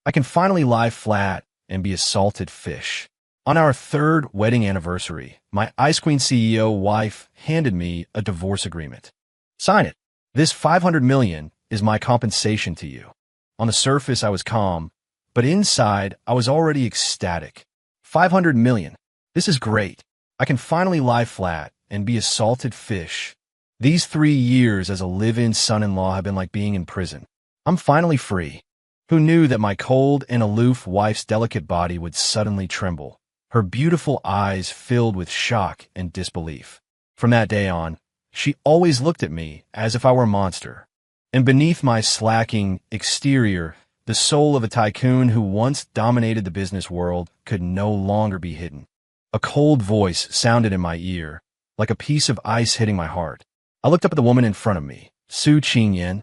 I can finally lie flat and be a salted fish. On our third wedding anniversary, my Ice Queen CEO wife handed me a divorce agreement. Sign it. This $500 million is my compensation to you. On the surface, I was calm, but inside, I was already ecstatic. $500 million. This is great. I can finally lie flat and be a salted fish. These 3 years as a live-in son-in-law have been like being in prison. I'm finally free. Who knew that my cold and aloof wife's delicate body would suddenly tremble, her beautiful eyes filled with shock and disbelief? From that day on, she always looked at me as if I were a monster. And beneath my slacking exterior, the soul of a tycoon who once dominated the business world could no longer be hidden. A cold voice sounded in my ear, like a piece of ice hitting my heart. I looked up at the woman in front of me, Su Qingyan,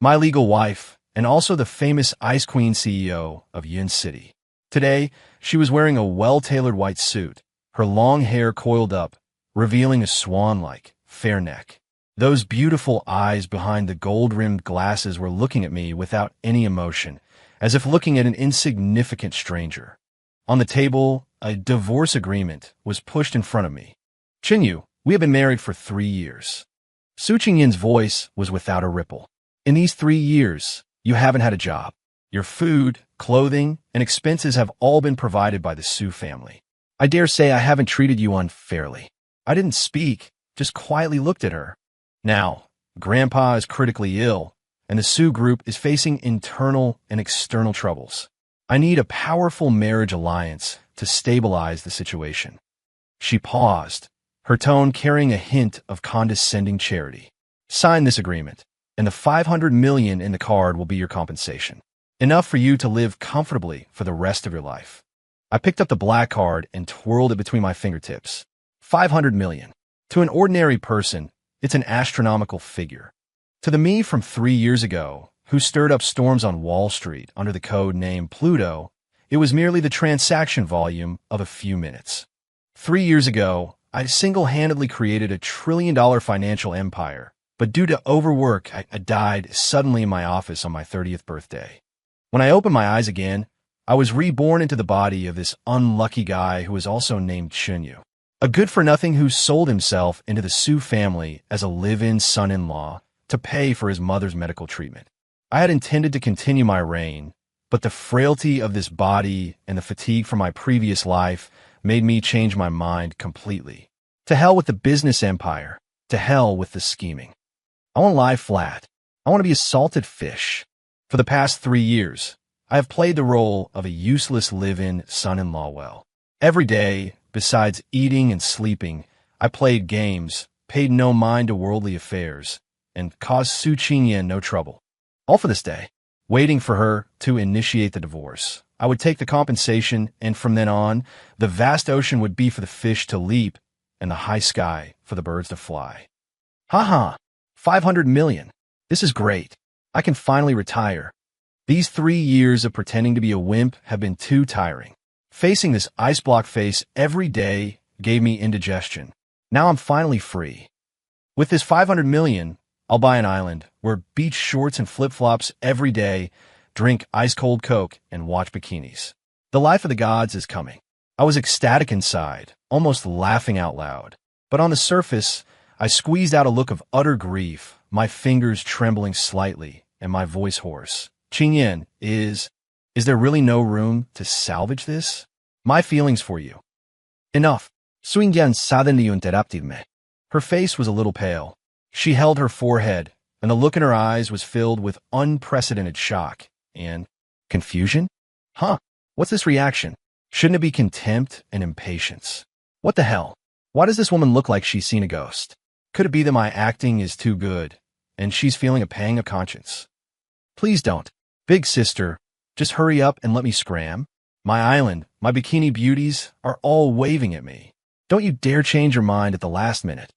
my legal wife, and also the famous Ice Queen CEO of Yin City. Today, she was wearing a well-tailored white suit, her long hair coiled up, revealing a swan-like, fair neck. Those beautiful eyes behind the gold-rimmed glasses were looking at me without any emotion, as if looking at an insignificant stranger. On the table, a divorce agreement was pushed in front of me. Qingyu, we have been married for 3 years. Su Qingyan's voice was without a ripple. In these 3 years, you haven't had a job. Your food, clothing, and expenses have all been provided by the Su family. I dare say I haven't treated you unfairly. I didn't speak, just quietly looked at her. Now, Grandpa is critically ill, and the Su group is facing internal and external troubles. I need a powerful marriage alliance to stabilize the situation. She paused, her tone carrying a hint of condescending charity. Sign this agreement, and the $500 million in the card will be your compensation. Enough for you to live comfortably for the rest of your life. I picked up the black card and twirled it between my fingertips. $500 million. To an ordinary person, it's an astronomical figure. To the me from 3 years ago, who stirred up storms on Wall Street under the code name Pluto, it was merely the transaction volume of a few minutes. 3 years ago, I single-handedly created a $1 trillion financial empire, but due to overwork, I died suddenly in my office on my 30th birthday. When I opened my eyes again, I was reborn into the body of this unlucky guy who was also named Qingyu, a good-for-nothing who sold himself into the Su family as a live-in son-in-law to pay for his mother's medical treatment. I had intended to continue my reign, but the frailty of this body and the fatigue from my previous life made me change my mind completely. To hell with the business empire. To hell with the scheming. I want to lie flat. I want to be a salted fish. For the past 3 years, I have played the role of a useless live-in son-in-law well. Every day, besides eating and sleeping, I played games, paid no mind to worldly affairs, and caused Su Qingyan no trouble. All for this day, waiting for her to initiate the divorce. I would take the compensation, and from then on, the vast ocean would be for the fish to leap and the high sky for the birds to fly. Ha! $500 million. This is great. I can finally retire. These 3 years of pretending to be a wimp have been too tiring. Facing this ice block face every day gave me indigestion. Now I'm finally free. With this $500 million, I'll buy an island, wear beach shorts and flip-flops every day, drink ice-cold Coke, and watch bikinis. The life of the gods is coming. I was ecstatic inside, almost laughing out loud. But on the surface, I squeezed out a look of utter grief, my fingers trembling slightly, and my voice hoarse. Qingyan, is there really no room to salvage this? My feelings for you. Enough. Su Qingyan suddenly interrupted me. Her face was a little pale. She held her forehead, and the look in her eyes was filled with unprecedented shock and confusion. Huh? What's this reaction? Shouldn't it be contempt and impatience? What the hell? Why does this woman look like she's seen a ghost? Could it be that my acting is too good, and she's feeling a pang of conscience? Please don't. Big sister, just hurry up and let me scram. My island, my bikini beauties are all waving at me. Don't you dare change your mind at the last minute.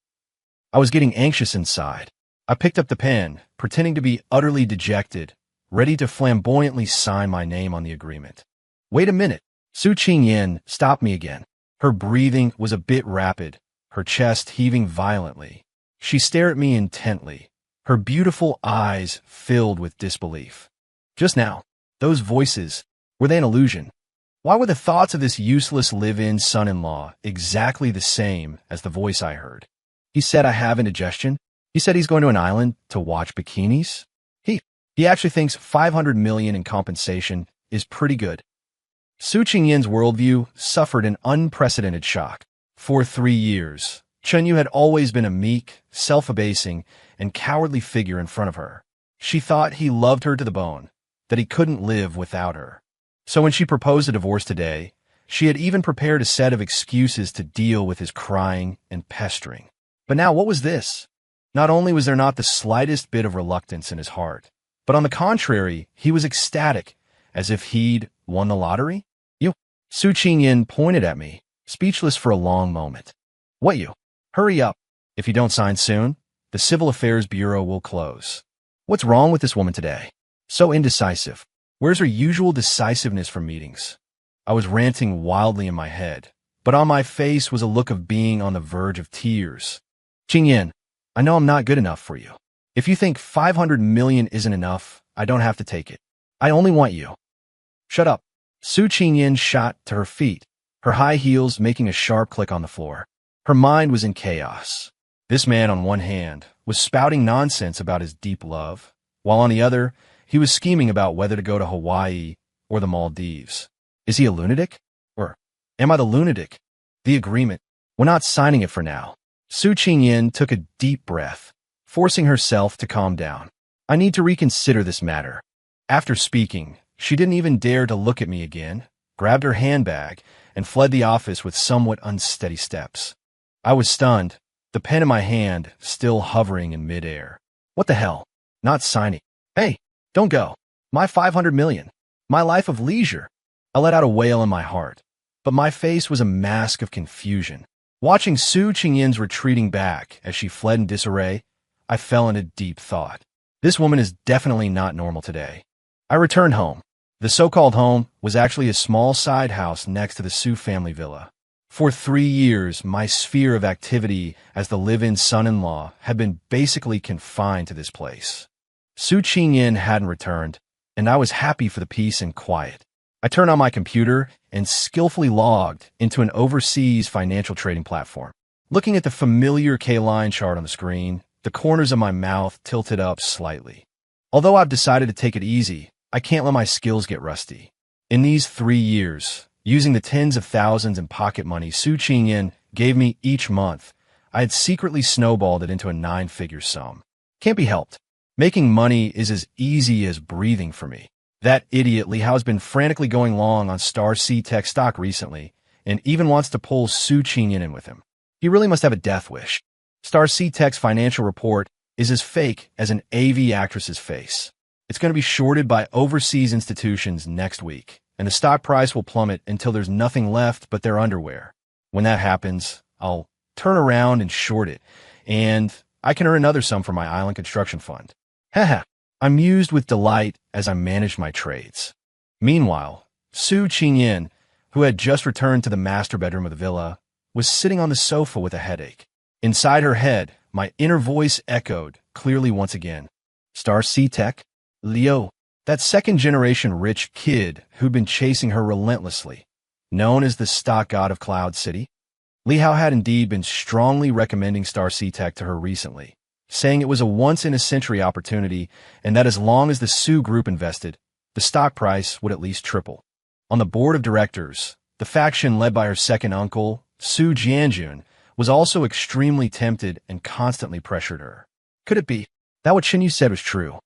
I was getting anxious inside. I picked up the pen, pretending to be utterly dejected, ready to flamboyantly sign my name on the agreement. Wait a minute. Su Qingyan stopped me again. Her breathing was a bit rapid, her chest heaving violently. She stared at me intently, her beautiful eyes filled with disbelief. Just now, those voices, Were they an illusion? Why were the thoughts of this useless live-in son-in-law exactly the same as the voice I heard? He said I have indigestion. He said he's going to an island to watch bikinis. He actually thinks 500 million in compensation is pretty good. Su Qingyin's worldview suffered an unprecedented shock. For 3 years, Chen Yu had always been a meek, self-abasing, and cowardly figure in front of her. She thought he loved her to the bone, that he couldn't live without her. So when she proposed a divorce today, she had even prepared a set of excuses to deal with his crying and pestering. But now what was this? Not only was there not the slightest bit of reluctance in his heart, but on the contrary, he was ecstatic, as if he'd won the lottery. You? Su Qingyin pointed at me, speechless for a long moment. What you? Hurry up. If you don't sign soon, the Civil Affairs Bureau will close. What's wrong with this woman today? So indecisive. Where's her usual decisiveness for meetings? I was ranting wildly in my head, but on my face was a look of being on the verge of tears. Qingyin, I know I'm not good enough for you. If you think 500 million isn't enough, I don't have to take it. I only want you. Shut up. Su Qingyin shot to her feet, her high heels making a sharp click on the floor. Her mind was in chaos. This man, on one hand, was spouting nonsense about his deep love, while on the other, he was scheming about whether to go to Hawaii or the Maldives. Is he a lunatic? Or am I the lunatic? The agreement. We're not signing it for now. Su Qingyin took a deep breath, forcing herself to calm down. I need to reconsider this matter. After speaking, she didn't even dare to look at me again, grabbed her handbag, and fled the office with somewhat unsteady steps. I was stunned, the pen in my hand still hovering in midair. What the hell? Not signing. Hey, don't go. My 500 million. My life of leisure. I let out a wail in my heart, but my face was a mask of confusion. Watching Su Qingyin's retreating back as she fled in disarray, I fell into deep thought. This woman is definitely not normal today. I returned home. The so-called home was actually a small side house next to the Su family villa. For 3 years, my sphere of activity as the live-in son-in-law had been basically confined to this place. Su Qingyin hadn't returned, and I was happy for the peace and quiet. I turned on my computer and skillfully logged into an overseas financial trading platform. Looking at the familiar K-line chart on the screen, the corners of my mouth tilted up slightly. Although I've decided to take it easy, I can't let my skills get rusty. In these 3 years, using the tens of thousands in pocket money Su Qingyin gave me each month, I had secretly snowballed it into a 9-figure sum. Can't be helped. Making money is as easy as breathing for me. That idiot Li Hao's been frantically going long on Star C-Tech stock recently, and even wants to pull Su Qingyin in with him. He really must have a death wish. Star C-Tech's financial report is as fake as an AV actress's face. It's going to be shorted by overseas institutions next week, and the stock price will plummet until there's nothing left but their underwear. When that happens, I'll turn around and short it, and I can earn another sum from my island construction fund. Haha, I mused with delight as I managed my trades. Meanwhile, Su Qingyin, who had just returned to the master bedroom of the villa, was sitting on the sofa with a headache. Inside her head, my inner voice echoed clearly once again. Star C-Tech? Liu, that second-generation rich kid who'd been chasing her relentlessly, known as the stock god of Cloud City? Li Hao had indeed been strongly recommending Star C-Tech to her recently, saying it was a once-in-a-century opportunity and that as long as the Su Group invested, the stock price would at least triple. On the board of directors, the faction led by her second uncle, Su Jianjun, was also extremely tempted and constantly pressured her. Could it be that what Chen Yu said was true?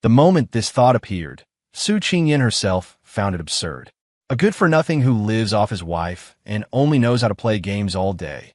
The moment this thought appeared, Su Qingyin herself found it absurd. A good-for-nothing who lives off his wife and only knows how to play games all day.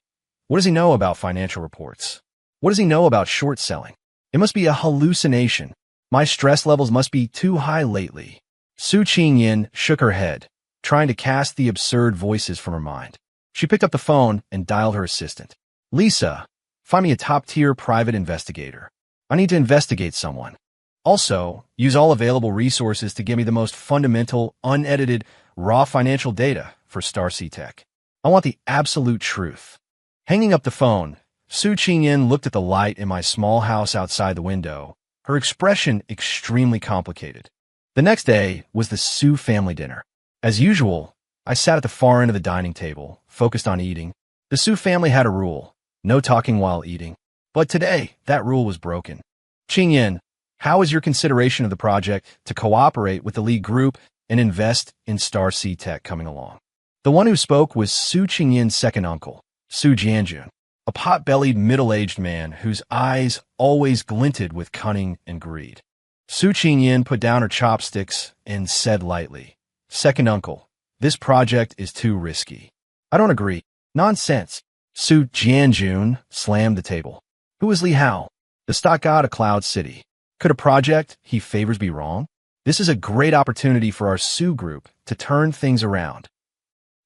What does he know about financial reports? What does he know about short selling? It must be a hallucination. My stress levels must be too high lately. Su Qingyin shook her head, trying to cast the absurd voices from her mind. She picked up the phone and dialed her assistant. Lisa, find me a top-tier private investigator. I need to investigate someone. Also, use all available resources to give me the most fundamental, unedited, raw financial data for Star C-Tech. I want the absolute truth. Hanging up the phone, Su Qingyin looked at the light in my small house outside the window, her expression extremely complicated. The next day was the Su family dinner. As usual, I sat at the far end of the dining table, focused on eating. The Su family had a rule: no talking while eating. But today, that rule was broken. Qingyan, how is your consideration of the project to cooperate with the lead group and invest in Star Sea Tech coming along? The one who spoke was Su Qingyan's second uncle, Su Jianjun, a pot-bellied middle-aged man whose eyes always glinted with cunning and greed. Su Qingyan put down her chopsticks and said lightly, "Second uncle, this project is too risky." "I don't agree." "Nonsense." Su Jianjun slammed the table. Who is Li Hao, the stock god of Cloud City? Could a project he favors be wrong? This is a great opportunity for our Su group to turn things around.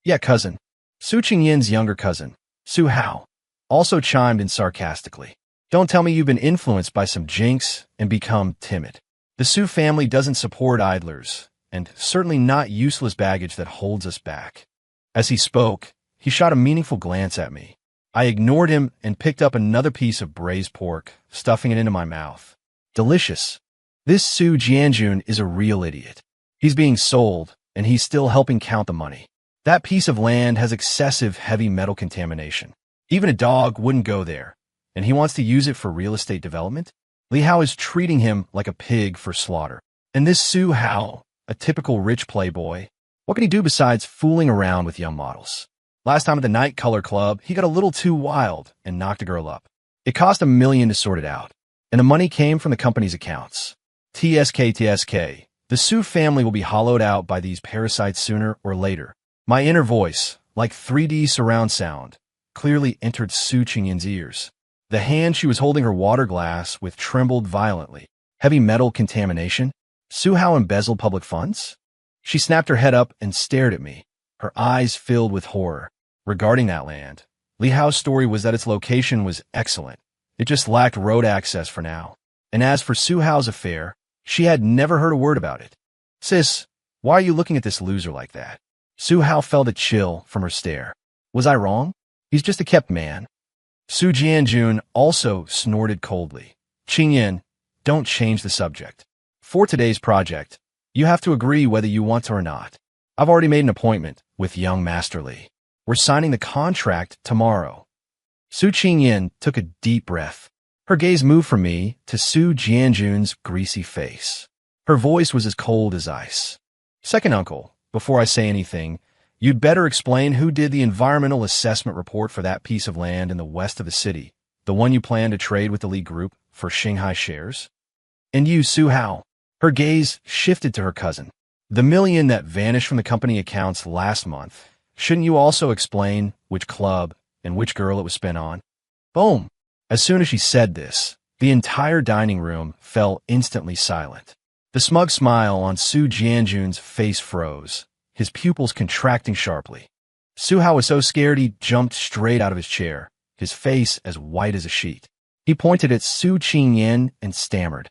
Yeah, cousin. Su Qingyan's younger cousin, Su Hao, also chimed in sarcastically. Don't tell me you've been influenced by some jinx and become timid. The Su family doesn't support idlers, and certainly not useless baggage that holds us back. As he spoke, he shot a meaningful glance at me. I ignored him and picked up another piece of braised pork, stuffing it into my mouth. Delicious. This Su Jianjun is a real idiot. He's being sold, and he's still helping count the money. That piece of land has excessive heavy metal contamination. Even a dog wouldn't go there, and he wants to use it for real estate development? Li Hao is treating him like a pig for slaughter. And this Su Hao, a typical rich playboy, what can he do besides fooling around with young models? Last time at the Night Color Club, he got a little too wild and knocked a girl up. It cost $1 million to sort it out, and the money came from the company's accounts. TSK. The Su family will be hollowed out by these parasites sooner or later. My inner voice, like 3D surround sound, clearly entered Su Qingyan's ears. The hand she was holding her water glass with trembled violently. Heavy metal contamination? Su Hao embezzled public funds? She snapped her head up and stared at me, her eyes filled with horror. Regarding that land, Li Hao's story was that its location was excellent. It just lacked road access for now. And as for Su Hao's affair, she had never heard a word about it. Sis, why are you looking at this loser like that? Su Hao felt a chill from her stare. Was I wrong? He's just a kept man. Su Jianjun also snorted coldly. Qingyan, don't change the subject. For today's project, you have to agree whether you want to or not. I've already made an appointment with young Master Li. We're signing the contract tomorrow. Su Qingyan took a deep breath. Her gaze moved from me to Su Jianjun's greasy face. Her voice was as cold as ice. Second uncle, before I say anything, you'd better explain who did the environmental assessment report for that piece of land in the west of the city, the one you plan to trade with the Li Group for Shanghai shares? And you, Su Hao. Her gaze shifted to her cousin. The $1 million that vanished from the company accounts last month. Shouldn't you also explain which club and which girl it was spent on? Boom! As soon as she said this, the entire dining room fell instantly silent. The smug smile on Su Jianjun's face froze, his pupils contracting sharply. Su Hao was so scared he jumped straight out of his chair, his face as white as a sheet. He pointed at Su Qingyan and stammered.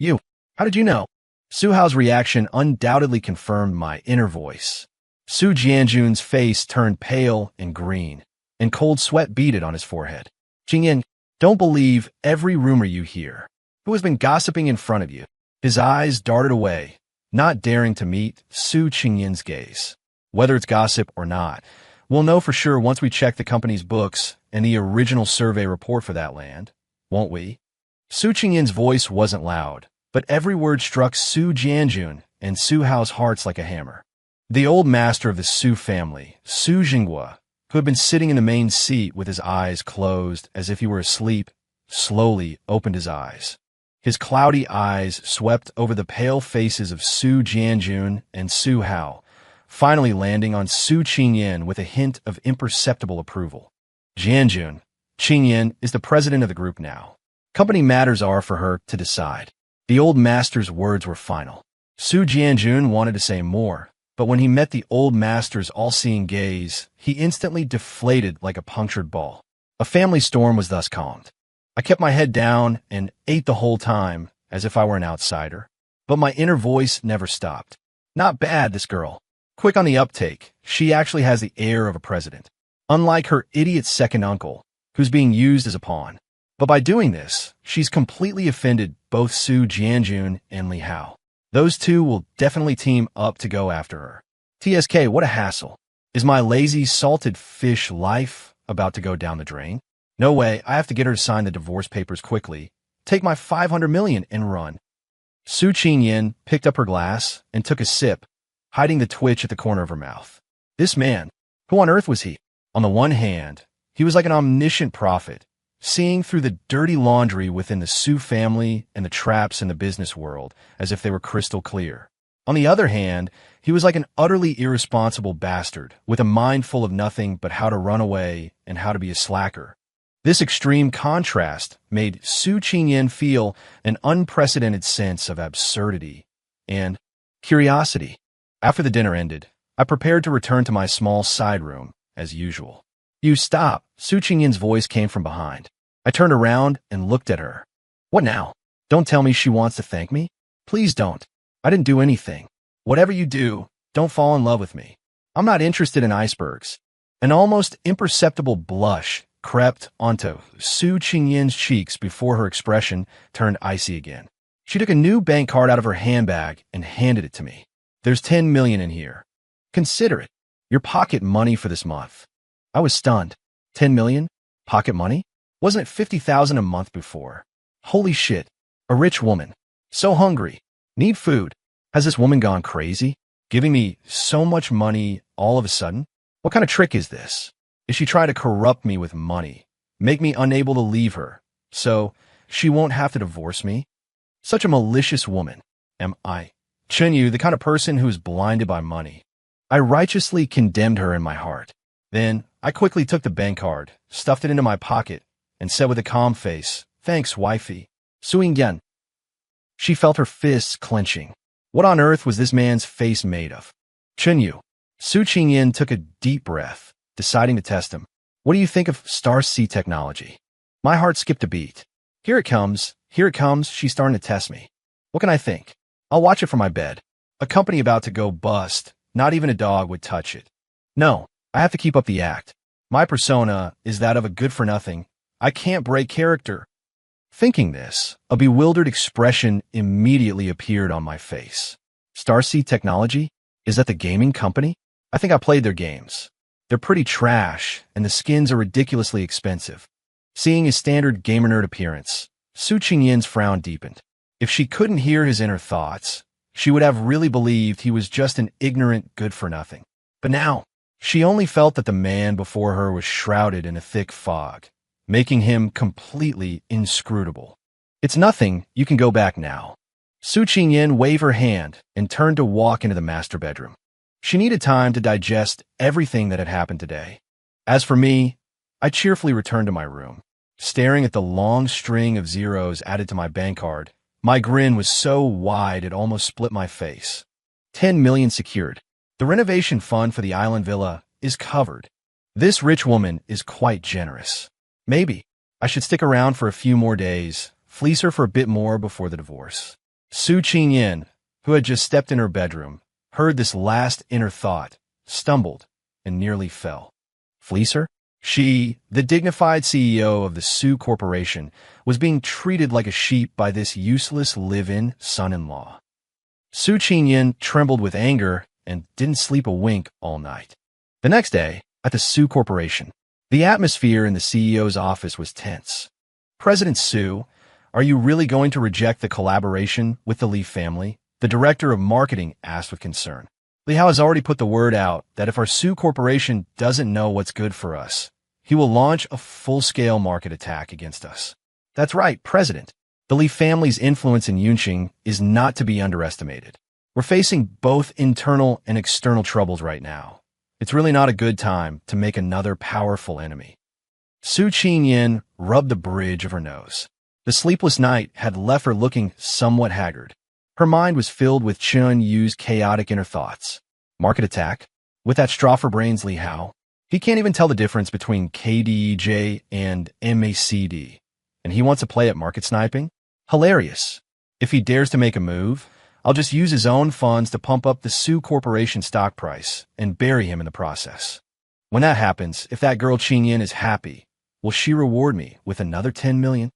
You, how did you know? Su Hao's reaction undoubtedly confirmed my inner voice. Su Jianjun's face turned pale and green, and cold sweat beaded on his forehead. Qingyan, don't believe every rumor you hear. Who has been gossiping in front of you? His eyes darted away, not daring to meet Su Qingyan's gaze. Whether it's gossip or not, we'll know for sure once we check the company's books and the original survey report for that land, won't we? Su Qingyan's voice wasn't loud, but every word struck Su Jianjun and Su Hao's hearts like a hammer. The old master of the Su family, Su Jinghua, who had been sitting in the main seat with his eyes closed as if he were asleep, slowly opened his eyes. His cloudy eyes swept over the pale faces of Su Jianjun and Su Hao, finally landing on Su Qingyan with a hint of imperceptible approval. Jianjun, Qingyan is the president of the group now. Company matters are for her to decide. The old master's words were final. Su Jianjun wanted to say more, but when he met the old master's all-seeing gaze, he instantly deflated like a punctured ball. A family storm was thus calmed. I kept my head down and ate the whole time, as if I were an outsider. But my inner voice never stopped. Not bad, this girl. Quick on the uptake, she actually has the air of a president. Unlike her idiot second uncle, who's being used as a pawn. But by doing this, she's completely offended both Su Jianjun and Li Hao. Those two will definitely team up to go after her. TSK, what a hassle. Is my lazy salted fish life about to go down the drain? No way, I have to get her to sign the divorce papers quickly, take my 500 million and run. Su Qingyin picked up her glass and took a sip, hiding the twitch at the corner of her mouth. This man, who on earth was he? On the one hand, he was like an omniscient prophet, seeing through the dirty laundry within the Su family and the traps in the business world as if they were crystal clear. On the other hand, he was like an utterly irresponsible bastard with a mind full of nothing but how to run away and how to be a slacker. This extreme contrast made Su Qingyin feel an unprecedented sense of absurdity and curiosity. After the dinner ended, I prepared to return to my small side room, as usual. You stop, Su Qingyin's voice came from behind. I turned around and looked at her. What now? Don't tell me she wants to thank me? Please don't. I didn't do anything. Whatever you do, don't fall in love with me. I'm not interested in icebergs. An almost imperceptible blush crept onto Su Qingyin's cheeks before her expression turned icy again. She took a new bank card out of her handbag and handed it to me. There's 10 million in here. Consider it. Your pocket money for this month. I was stunned. 10 million? Pocket money? Wasn't it 50,000 a month before? Holy shit. A rich woman. So hungry. Need food. Has this woman gone crazy? Giving me so much money all of a sudden? What kind of trick is this? Is she trying to corrupt me with money? Make me unable to leave her, so she won't have to divorce me? Such a malicious woman. Am I? Chenyu, the kind of person who is blinded by money. I righteously condemned her in my heart. Then I quickly took the bank card, stuffed it into my pocket, and said with a calm face, "Thanks, wifey." Suingyan. She felt her fists clenching. What on earth was this man's face made of? Chenyu. Su Qingyin took a deep breath, deciding to test him. What do you think of Star C technology? My heart skipped a beat. Here it comes, she's starting to test me. What can I think? I'll watch it from my bed. A company about to go bust, not even a dog would touch it. No, I have to keep up the act. My persona is that of a good-for-nothing. I can't break character. Thinking this, a bewildered expression immediately appeared on my face. Star C Technology? Is that the gaming company? I think I played their games. They're pretty trash, and the skins are ridiculously expensive. Seeing his standard gamer nerd appearance, Su Qingyin's frown deepened. If she couldn't hear his inner thoughts, she would have really believed he was just an ignorant good-for-nothing. But now, she only felt that the man before her was shrouded in a thick fog, making him completely inscrutable. It's nothing, you can go back now. Su Qingyin waved her hand and turned to walk into the master bedroom. She needed time to digest everything that had happened today. As for me, I cheerfully returned to my room. Staring at the long string of zeros added to my bank card, my grin was so wide it almost split my face. 10 million secured. The renovation fund for the island villa is covered. This rich woman is quite generous. Maybe I should stick around for a few more days, fleece her for a bit more before the divorce. Su Qingyin, who had just stepped in her bedroom, heard this last inner thought, stumbled, and nearly fell. Fleece her? She, the dignified CEO of the Su Corporation, was being treated like a sheep by this useless live-in son-in-law. Su Qingyin trembled with anger and didn't sleep a wink all night. The next day, at the Su Corporation, the atmosphere in the CEO's office was tense. President Su, are you really going to reject the collaboration with the Li family? The director of marketing asked with concern. Li Hao has already put the word out that if our Su Corporation doesn't know what's good for us, he will launch a full-scale market attack against us. That's right, President. The Li family's influence in Yunqing is not to be underestimated. We're facing both internal and external troubles right now. It's really not a good time to make another powerful enemy. Su Qingyin rubbed the bridge of her nose. The sleepless night had left her looking somewhat haggard. Her mind was filled with Chen Yu's chaotic inner thoughts. Market attack? With that straw for brains Li Hao? He can't even tell the difference between KDEJ and MACD. And he wants to play at market sniping? Hilarious. If he dares to make a move, I'll just use his own funds to pump up the Su Corporation stock price and bury him in the process. When that happens, if that girl Qingyin is happy, will she reward me with another 10 million?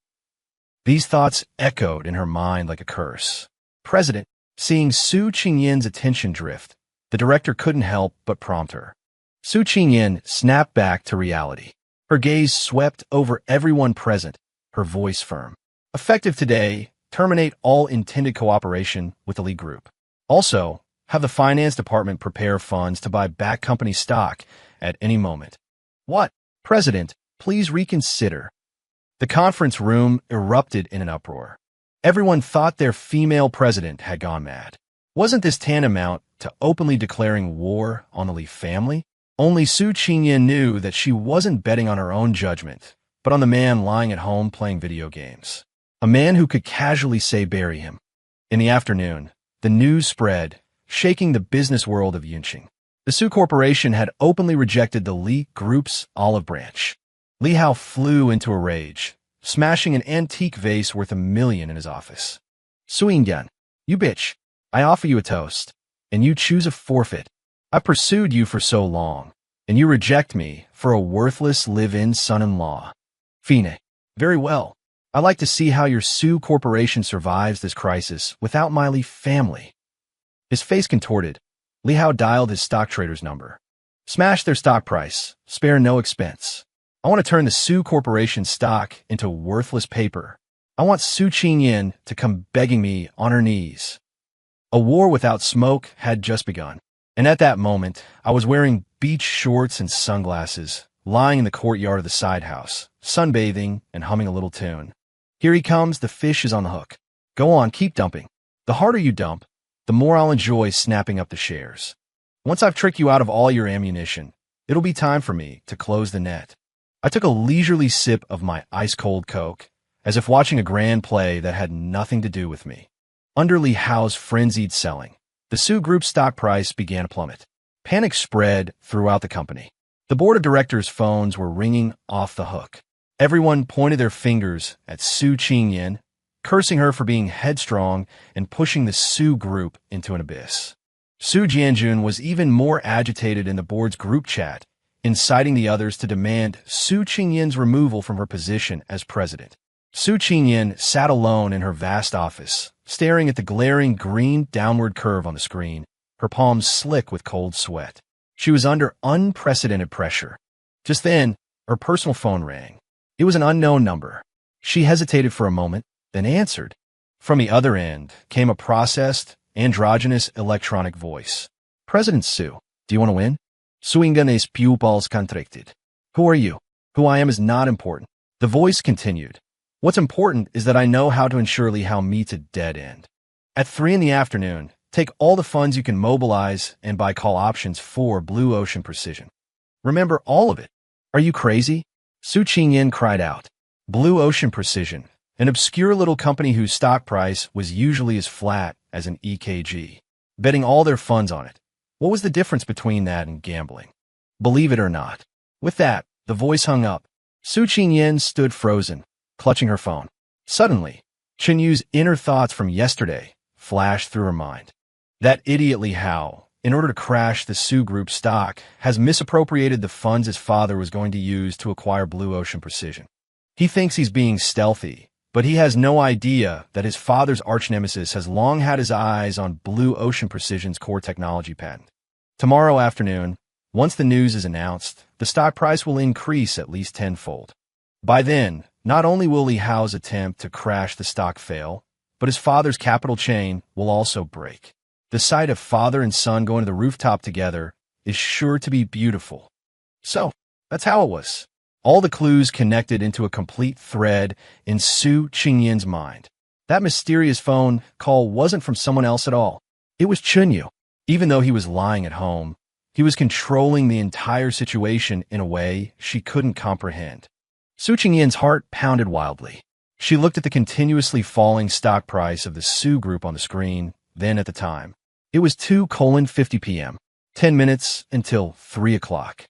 These thoughts echoed in her mind like a curse. President, seeing Su Qingyin's attention drift, The director couldn't help but prompt her. Su Qingyan snapped back to reality. Her gaze swept over everyone present, her voice firm. Effective today, terminate all intended cooperation with the lead group. Also, have the finance department prepare funds to buy back company stock at any moment. What? President, please reconsider. The conference room erupted in an uproar. Everyone thought their female president had gone mad. Wasn't this tantamount to openly declaring war on the Li family? Only Su Qingyan knew that she wasn't betting on her own judgment, but on the man lying at home playing video games. A man who could casually say bury him. In the afternoon, the news spread, shaking the business world of Yunqing. The Su Corporation had openly rejected the Li Group's olive branch. Li Hao flew into a rage, smashing an antique vase worth $1 million in his office. Su Yingyan, you bitch. I offer you a toast, and you choose a forfeit. I pursued you for so long, and you reject me for a worthless live-in son-in-law. Fine. Very well. I like to see how your Su Corporation survives this crisis without my Li family. His face contorted. Li Hao dialed his stock trader's number. Smash their stock price. Spare no expense. I want to turn the Su Corporation stock into worthless paper. I want Su Qingyan to come begging me on her knees. A war without smoke had just begun. And at that moment, I was wearing beach shorts and sunglasses, lying in the courtyard of the side house, sunbathing and humming a little tune. Here he comes, the fish is on the hook. Go on, keep dumping. The harder you dump, the more I'll enjoy snapping up the shares. Once I've tricked you out of all your ammunition, it'll be time for me to close the net. I took a leisurely sip of my ice-cold Coke, as if watching a grand play that had nothing to do with me. Under Li Hao's frenzied selling, the Su Group stock price began to plummet. Panic spread throughout the company. The board of directors' phones were ringing off the hook. Everyone pointed their fingers at Su Qingyan, cursing her for being headstrong and pushing the Su Group into an abyss. Su Jianjun was even more agitated in the board's group chat, inciting the others to demand Su Qingyan's removal from her position as president. Su Qingyan sat alone in her vast office, staring at the glaring green downward curve on the screen, her palms slick with cold sweat. She was under unprecedented pressure. Just then, her personal phone rang. It was an unknown number. She hesitated for a moment, then answered. From the other end came a processed, androgynous electronic voice. President Su, do you want to win? Suingen is pupils contracted. Who are you? Who I am is not important. The voice continued. What's important is that I know how to ensure Li Hao meets a dead end. At 3 p.m, take all the funds you can mobilize and buy call options for Blue Ocean Precision. Remember all of it. Are you crazy? Su Qingyan cried out. Blue Ocean Precision, an obscure little company whose stock price was usually as flat as an EKG. Betting all their funds on it. What was the difference between that and gambling? Believe it or not. With that, the voice hung up. Su Qingyan stood frozen, clutching her phone. Suddenly, Chen Yu's inner thoughts from yesterday flashed through her mind. That idiot Li Hao, in order to crash the Su Group stock, has misappropriated the funds his father was going to use to acquire Blue Ocean Precision. He thinks he's being stealthy, but he has no idea that his father's arch-nemesis has long had his eyes on Blue Ocean Precision's core technology patent. Tomorrow afternoon, once the news is announced, the stock price will increase at least tenfold. By then, not only will Li Hao's attempt to crash the stock fail, but his father's capital chain will also break. The sight of father and son going to the rooftop together is sure to be beautiful. So, that's how it was. All the clues connected into a complete thread in Su Qingyan's mind. That mysterious phone call wasn't from someone else at all. It was Chunyu. Even though he was lying at home, he was controlling the entire situation in a way she couldn't comprehend. Su Qingyan's heart pounded wildly. She looked at the continuously falling stock price of the Su Group on the screen, then at the time. It was 2:50 p.m., 10 minutes until 3 o'clock.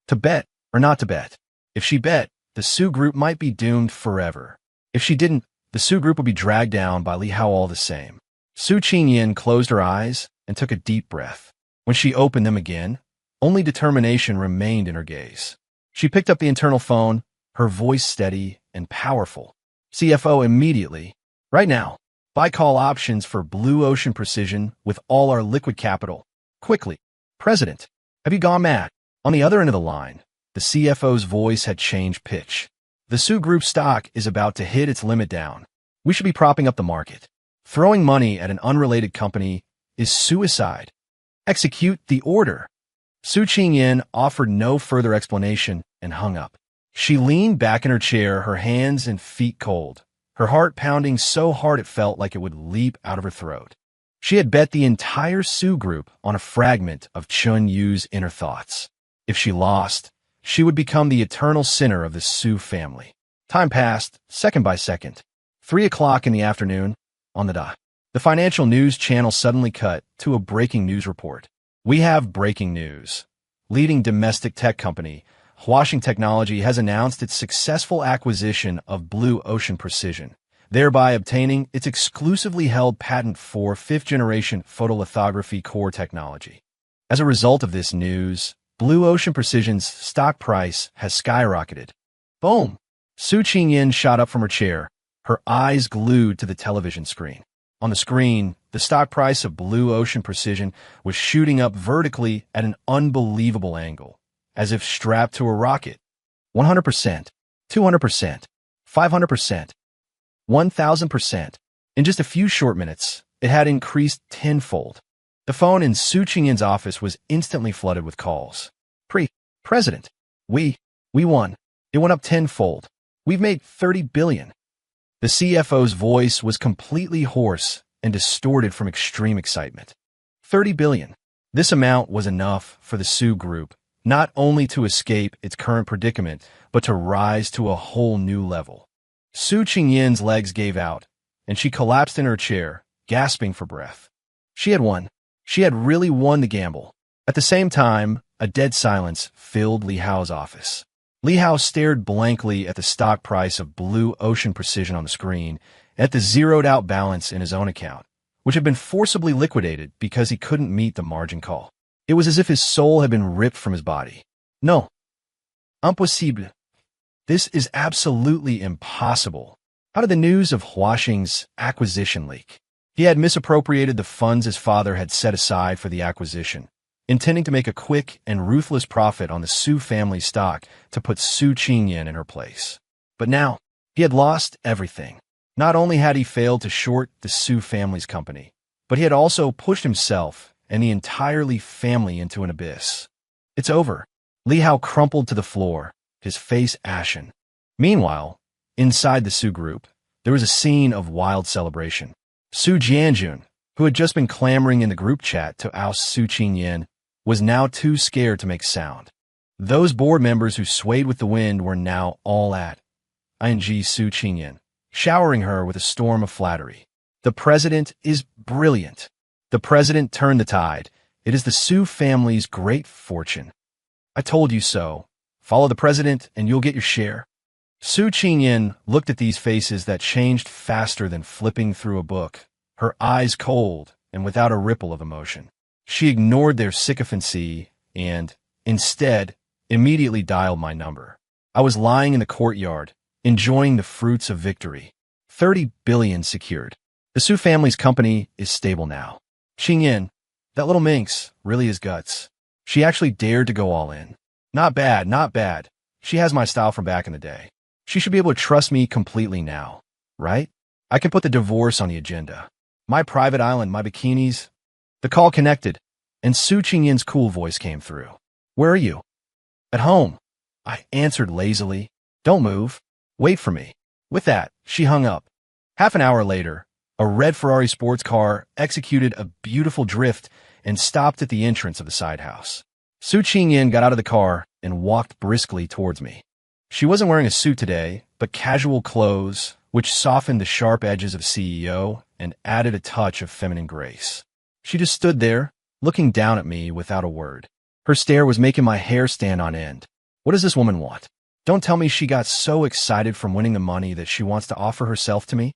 To bet or not to bet? If she bet, the Su Group might be doomed forever. If she didn't, the Su Group would be dragged down by Li Hao all the same. Su Qingyan closed her eyes and took a deep breath. When she opened them again, only determination remained in her gaze. She picked up the internal phone, her voice steady and powerful. CFO immediately. Right now. Buy call options for Blue Ocean Precision with all our liquid capital. Quickly. President, have you gone mad? On the other end of the line, the CFO's voice had changed pitch. The Su Group stock is about to hit its limit down. We should be propping up the market. Throwing money at an unrelated company is suicide. Execute the order. Su Qingyan offered no further explanation and hung up. She leaned back in her chair, her hands and feet cold, her heart pounding so hard it felt like it would leap out of her throat. She had bet the entire Su Group on a fragment of Chun Yu's inner thoughts. If she lost, she would become the eternal sinner of the Su family. Time passed, second by second. 3 o'clock in the afternoon, on the dot. The financial news channel suddenly cut to a breaking news report. We have breaking news. Leading domestic tech company, Huaxing Technology, has announced its successful acquisition of Blue Ocean Precision, thereby obtaining its exclusively held patent for 5th-generation photolithography core technology. As a result of this news, Blue Ocean Precision's stock price has skyrocketed. Boom! Su Qingyan shot up from her chair, her eyes glued to the television screen. On the screen, the stock price of Blue Ocean Precision was shooting up vertically at an unbelievable angle, as if strapped to a rocket. 100%, 200%, 500%, 1,000%. In just a few short minutes, it had increased tenfold. The phone in Su Qingyan's office was instantly flooded with calls. President, we won. It went up tenfold. We've made 30 billion. The CFO's voice was completely hoarse and distorted from extreme excitement. 30 billion. This amount was enough for the Su Group not only to escape its current predicament, but to rise to a whole new level. Su Qingyan's legs gave out, and she collapsed in her chair, gasping for breath. She had won. She had really won the gamble. At the same time, a dead silence filled Li Hao's office. Li Hao stared blankly at the stock price of Blue Ocean Precision on the screen, at the zeroed-out balance in his own account, which had been forcibly liquidated because he couldn't meet the margin call. It was as if his soul had been ripped from his body. No. Impossible. This is absolutely impossible. How did the news of Huaxing's acquisition leak? He had misappropriated the funds his father had set aside for the acquisition, intending to make a quick and ruthless profit on the Su family stock to put Su Qingyan in her place. But now, he had lost everything. Not only had he failed to short the Su family's company, but he had also pushed himself and the entire Li family into an abyss. It's over. Li Hao crumpled to the floor, his face ashen. Meanwhile, inside the Su Group, there was a scene of wild celebration. Su Jianjun, who had just been clamoring in the group chat to oust Su Qingyan, was now too scared to make sound. Those board members who swayed with the wind were now all at ing Su Qingyan, showering her with a storm of flattery. The president is brilliant. The president turned the tide. It is the Su family's great fortune. I told you so. Follow the president and you'll get your share. Su Qingyan looked at these faces that changed faster than flipping through a book, her eyes cold and without a ripple of emotion. She ignored their sycophancy and, instead, immediately dialed my number. I was lying in the courtyard, enjoying the fruits of victory. 30 billion secured. The Su family's company is stable now. Qingyan, that little minx, really is guts. She actually dared to go all in. Not bad, not bad. She has my style from back in the day. She should be able to trust me completely now, right? I can put the divorce on the agenda. My private island, my bikinis. The call connected, and Su Qingyan's cool voice came through. Where are you? At home. I answered lazily. Don't move. Wait for me. With that, she hung up. Half an hour later, a red Ferrari sports car executed a beautiful drift and stopped at the entrance of the side house. Su Qingyan got out of the car and walked briskly towards me. She wasn't wearing a suit today, but casual clothes, which softened the sharp edges of CEO and added a touch of feminine grace. She just stood there, looking down at me without a word. Her stare was making my hair stand on end. What does this woman want? Don't tell me she got so excited from winning the money that she wants to offer herself to me.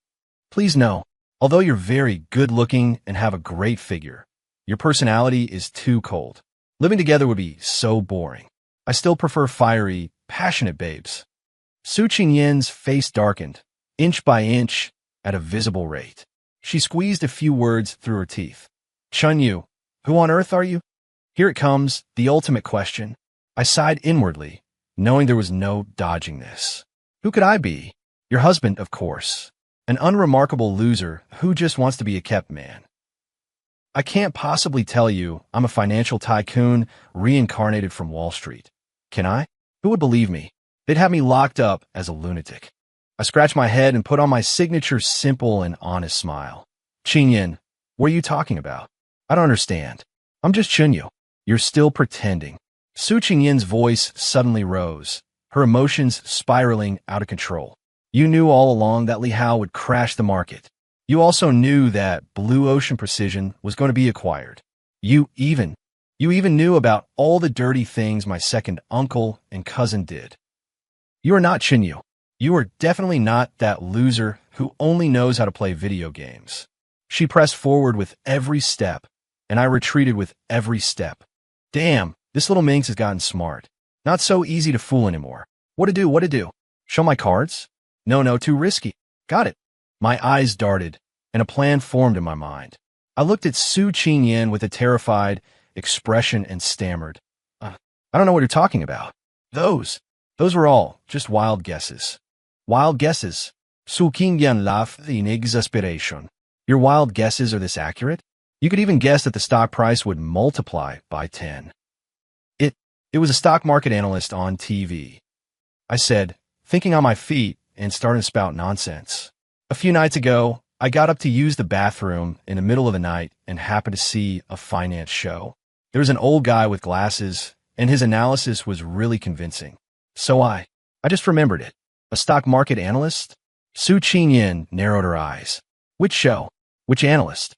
Please no. Although you're very good-looking and have a great figure, your personality is too cold. Living together would be so boring. I still prefer fiery, passionate babes. Su Qingyan's face darkened, inch by inch, at a visible rate. She squeezed a few words through her teeth. Chun Yu, who on earth are you? Here it comes, the ultimate question. I sighed inwardly, knowing there was no dodging this. Who could I be? Your husband, of course. An unremarkable loser who just wants to be a kept man. I can't possibly tell you I'm a financial tycoon reincarnated from Wall Street. Can I? Who would believe me? They'd have me locked up as a lunatic. I scratched my head and put on my signature simple and honest smile. Qingyan, what are you talking about? I don't understand. I'm just Chunyu. You're still pretending. Su Qingyan's voice suddenly rose, her emotions spiraling out of control. You knew all along that Li Hao would crash the market. You also knew that Blue Ocean Precision was going to be acquired. You even knew about all the dirty things my second uncle and cousin did. You are not Qingyu. You are definitely not that loser who only knows how to play video games. She pressed forward with every step, and I retreated with every step. Damn, this little minx has gotten smart. Not so easy to fool anymore. What to do? Show my cards? No, too risky. Got it. My eyes darted, and a plan formed in my mind. I looked at Su Qingyan with a terrified expression and stammered. I don't know what you're talking about. Those were all just wild guesses. Wild guesses. Su Qingyan laughed in exasperation. Your wild guesses are this accurate? You could even guess that the stock price would multiply by 10. It was a stock market analyst on TV. I said, thinking on my feet and starting to spout nonsense. A few nights ago, I got up to use the bathroom in the middle of the night and happened to see a finance show. There was an old guy with glasses, and his analysis was really convincing. So I just remembered it. A stock market analyst? Su Qingyan narrowed her eyes. Which show? Which analyst?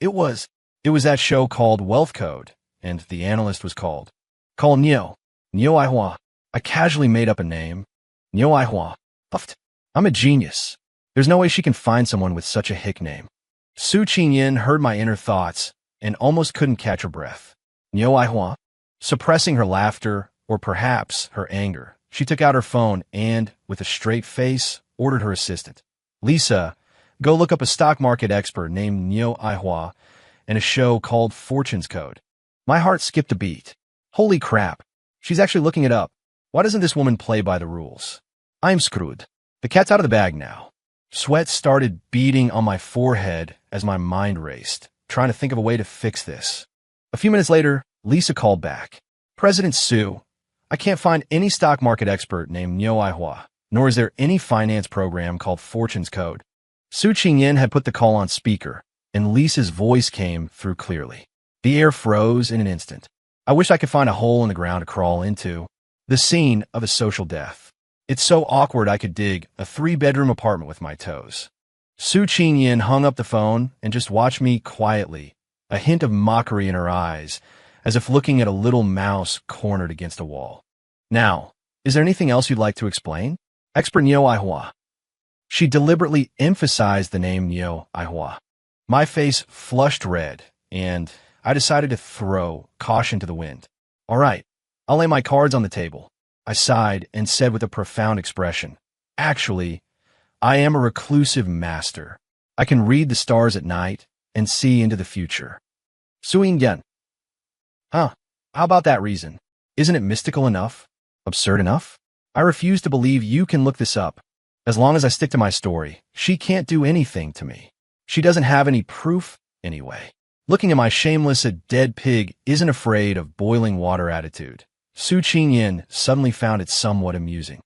It was that show called Wealth Code, and the analyst was called Nio Aihua. I casually made up a name. Nio Aihua. Puffed. I'm a genius. There's no way she can find someone with such a hick name. Su Qingyan heard my inner thoughts and almost couldn't catch her breath. Nio Aihua? Suppressing her laughter, or perhaps her anger, she took out her phone and, with a straight face, ordered her assistant. Lisa, go look up a stock market expert named Nio Aihua and a show called Fortune's Code. My heart skipped a beat. Holy crap. She's actually looking it up. Why doesn't this woman play by the rules? I'm screwed. The cat's out of the bag now. Sweat started beading on my forehead as my mind raced, trying to think of a way to fix this. A few minutes later, Lisa called back. President Su, I can't find any stock market expert named Nio Aihua, nor is there any finance program called Fortune's Code. Su Qingyan had put the call on speaker, and Lisa's voice came through clearly. The air froze in an instant. I wish I could find a hole in the ground to crawl into. The scene of a social death. It's so awkward I could dig a 3-bedroom apartment with my toes. Su Qingyan hung up the phone and just watched me quietly, a hint of mockery in her eyes, as if looking at a little mouse cornered against a wall. Now, is there anything else you'd like to explain? Expert Nio Aihua. She deliberately emphasized the name Nio Aihua. My face flushed red, and I decided to throw caution to the wind. All right, I'll lay my cards on the table. I sighed and said with a profound expression, actually, I am a reclusive master. I can read the stars at night and see into the future. Su Qingyan. Huh, how about that reason? Isn't it mystical enough? Absurd enough? I refuse to believe you can look this up. As long as I stick to my story, she can't do anything to me. She doesn't have any proof anyway. Looking at my shameless a dead pig isn't afraid of boiling water attitude, Su Qingyan suddenly found it somewhat amusing.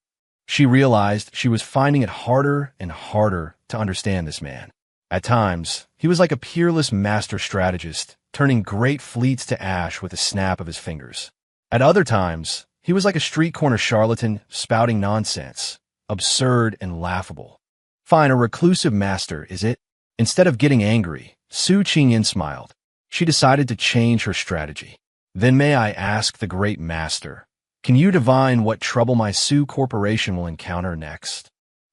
She realized she was finding it harder and harder to understand this man. At times, he was like a peerless master strategist, turning great fleets to ash with a snap of his fingers. At other times, he was like a street corner charlatan spouting nonsense, absurd and laughable. Fine, a reclusive master, is it? Instead of getting angry, Su Qingyan smiled. She decided to change her strategy. Then may I ask the great master, can you divine what trouble my Su Corporation will encounter next?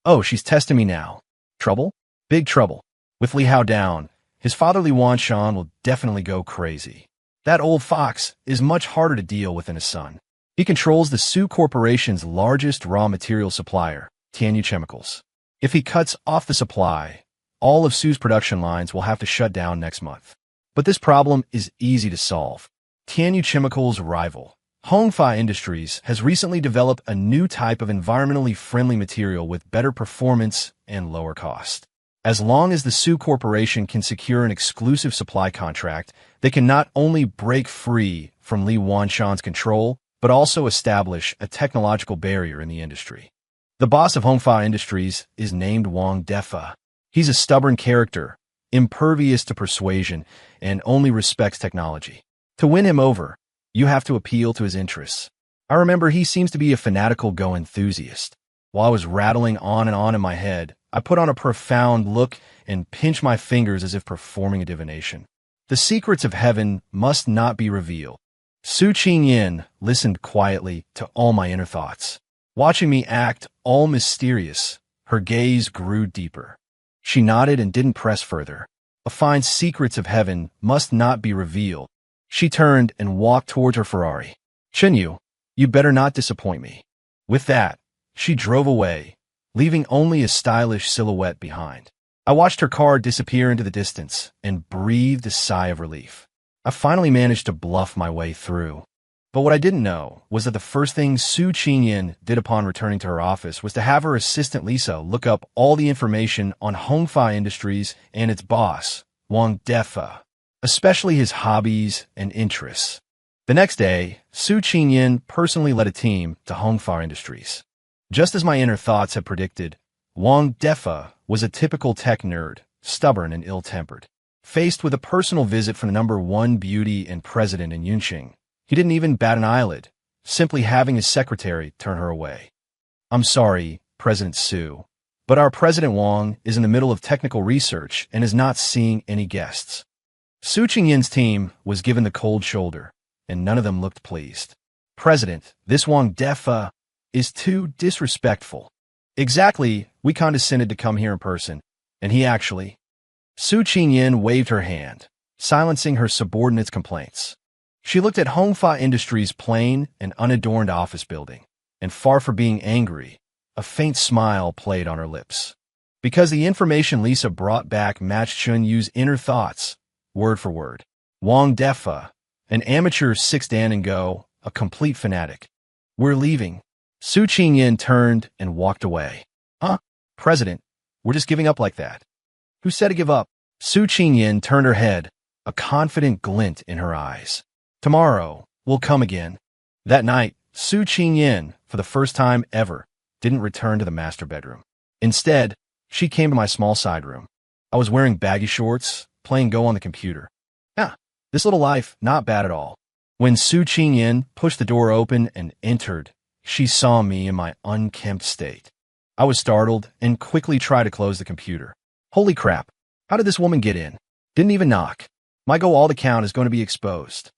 Oh, she's testing me now. Trouble? Big trouble. With Li Hao down, his fatherly Wanshan will definitely go crazy. That old fox is much harder to deal with than his son. He controls the Su Corporation's largest raw material supplier, Tianyu Chemicals. If he cuts off the supply, all of Su's production lines will have to shut down next month. But this problem is easy to solve. Tianyu Chemical's rival, Hongfa Industries, has recently developed a new type of environmentally friendly material with better performance and lower cost. As long as the Su Corporation can secure an exclusive supply contract, they can not only break free from Li Wanshan's control, but also establish a technological barrier in the industry. The boss of Hongfa Industries is named Wang Defa. He's a stubborn character, impervious to persuasion, and only respects technology. To win him over, you have to appeal to his interests. I remember he seems to be a fanatical Go enthusiast. While I was rattling on and on in my head, I put on a profound look and pinched my fingers as if performing a divination. The secrets of heaven must not be revealed. Su Qingyan listened quietly to all my inner thoughts. Watching me act all mysterious, her gaze grew deeper. She nodded and didn't press further. The fine secrets of heaven must not be revealed. She turned and walked towards her Ferrari. Chenyu, you better not disappoint me. With that, she drove away, leaving only a stylish silhouette behind. I watched her car disappear into the distance and breathed a sigh of relief. I finally managed to bluff my way through. But what I didn't know was that the first thing Su Qingyan did upon returning to her office was to have her assistant Lisa look up all the information on Hongfa Industries and its boss, Wang Defa, especially his hobbies and interests. The next day, Su Qingyan personally led a team to Hongfa Industries. Just as my inner thoughts had predicted, Wang Defa was a typical tech nerd, stubborn and ill-tempered. Faced with a personal visit from the #1 beauty and president in Yunqing, he didn't even bat an eyelid, simply having his secretary turn her away. I'm sorry, President Su, but our President Wang is in the middle of technical research and is not seeing any guests. Su Qingyan's team was given the cold shoulder, and none of them looked pleased. President, this Wang Defa is too disrespectful. Exactly, we condescended to come here in person, and he actually... Su Qingyan waved her hand, silencing her subordinates' complaints. She looked at Hongfa Industries' plain and unadorned office building, and far from being angry, a faint smile played on her lips. Because the information Lisa brought back matched Chunyu's inner thoughts, word for word. Wang Defa, an amateur 6th Dan and Go, a complete fanatic. We're leaving. Su Qingyan turned and walked away. Huh? President, we're just giving up like that. Who said to give up? Su Qingyan turned her head, a confident glint in her eyes. Tomorrow, we'll come again. That night, Su Qingyan, for the first time ever, didn't return to the master bedroom. Instead, she came to my small side room. I was wearing baggy shorts, playing Go on the computer. This little life, not bad at all. When Su Qingyan pushed the door open and entered, she saw me in my unkempt state. I was startled and quickly tried to close the computer. Holy crap, how did this woman get in? Didn't even knock. My Go alt account is going to be exposed.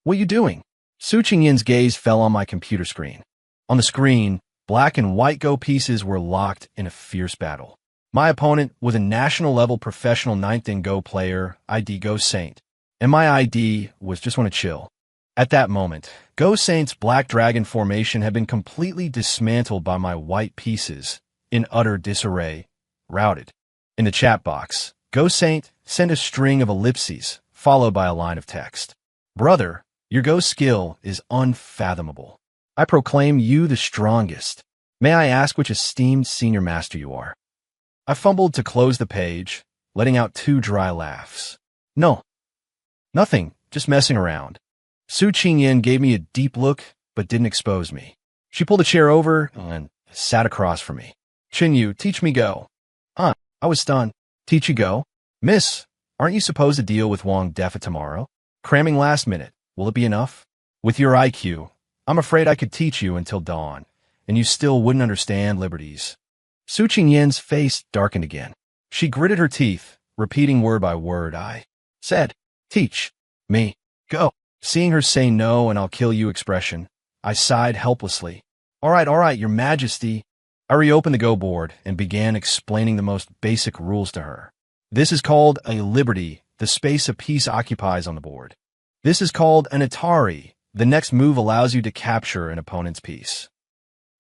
What are you doing? Su Qingyan's gaze fell on my computer screen. On the screen, black and white Go pieces were locked in a fierce battle. My opponent was a national-level professional 9th Dan Go player, ID Go Saint, and my ID was just want to chill. At that moment, Go Saint's Black Dragon formation had been completely dismantled by my white pieces, in utter disarray, routed. In the chat box, Go Saint sent a string of ellipses, followed by a line of text. Brother, your Go skill is unfathomable. I proclaim you the strongest. May I ask which esteemed senior master you are? I fumbled to close the page, letting out 2 dry laughs. No. Nothing, just messing around. Su Qingyan gave me a deep look, but didn't expose me. She pulled a chair over and sat across from me. Chenyu, teach me Go. I was stunned. Teach you Go? Miss, aren't you supposed to deal with Wang Defa tomorrow? Cramming last minute, will it be enough? With your IQ, I'm afraid I could teach you until dawn, and you still wouldn't understand liberties. Su Qingyan's face darkened again. She gritted her teeth, repeating word by word. I said, teach me Go. Seeing her say no and I'll kill you expression, I sighed helplessly. All right, your majesty. I reopened the Go board and began explaining the most basic rules to her. This is called a liberty. The space a piece occupies on the board. This is called an Atari. The next move allows you to capture an opponent's piece.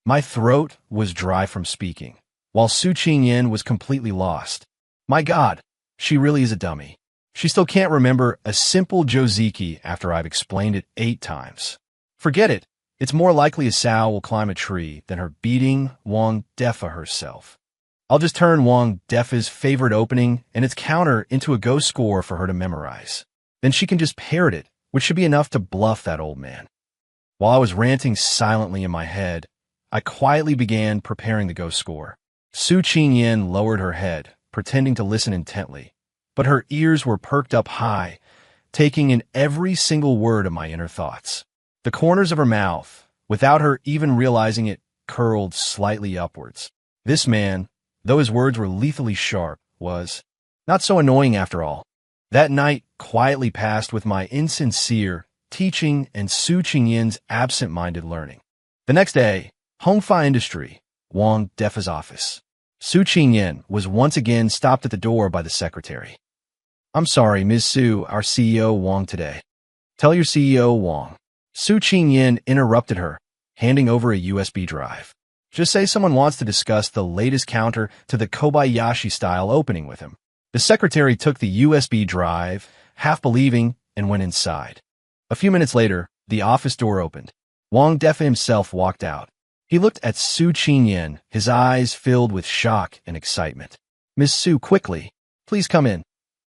My throat was dry from speaking, while Su Qingyan was completely lost. My God, she really is a dummy. She still can't remember a simple Joziki after I've explained it 8 times. Forget it. It's more likely Asao will climb a tree than her beating Wang Defa herself. I'll just turn Wang Defa's favorite opening and its counter into a go score for her to memorize. Then she can just parrot it, which should be enough to bluff that old man. While I was ranting silently in my head, I quietly began preparing the go score. Su Qingyan lowered her head, pretending to listen intently, but her ears were perked up high, taking in every single word of my inner thoughts. The corners of her mouth, without her even realizing it, curled slightly upwards. This man, though his words were lethally sharp, was not so annoying after all. That night quietly passed with my insincere teaching and Su Qingyan's absent-minded learning. The next day, Hongfa Industry, Wang Defa's office. Su Qingyan was once again stopped at the door by the secretary. "I'm sorry, Ms. Su, our CEO Wang today." "Tell your CEO Wang." Su Qingyan interrupted her, handing over a USB drive. "Just say someone wants to discuss the latest counter to the Kobayashi-style opening with him." The secretary took the USB drive, half believing, and went inside. A few minutes later, the office door opened. Wang Defa himself walked out. He looked at Su Qingyan, his eyes filled with shock and excitement. "Miss Su, quickly, please come in."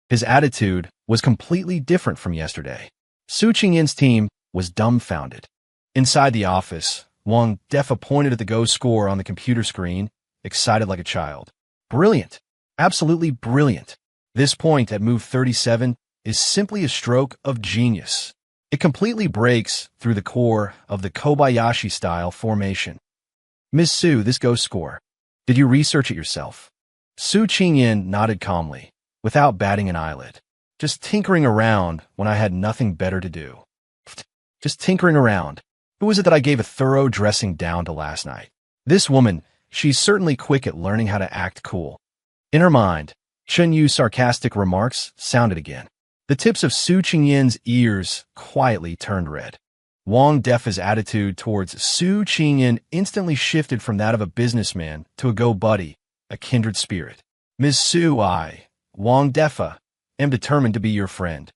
His attitude was completely different from yesterday. Su Qingyan's team was dumbfounded. Inside the office, Wang Defa pointed at the go score on the computer screen, excited like a child. "Brilliant. Absolutely brilliant. This point at move 37 is simply a stroke of genius. It completely breaks through the core of the Kobayashi-style formation." "Miss Su, this go score. Did you research it yourself?" Su Qingyan nodded calmly, without batting an eyelid. "Just tinkering around when I had nothing better to do." "Just tinkering around. Who was it that I gave a thorough dressing down to last night? This woman, she's certainly quick at learning how to act cool." In her mind, Chen Yu's sarcastic remarks sounded again. The tips of Su Qingyan's ears quietly turned red. Wang Defa's attitude towards Su Qingyan instantly shifted from that of a businessman to a go-buddy, a kindred spirit. "Ms. Su, I, Wang Defa, am determined to be your friend."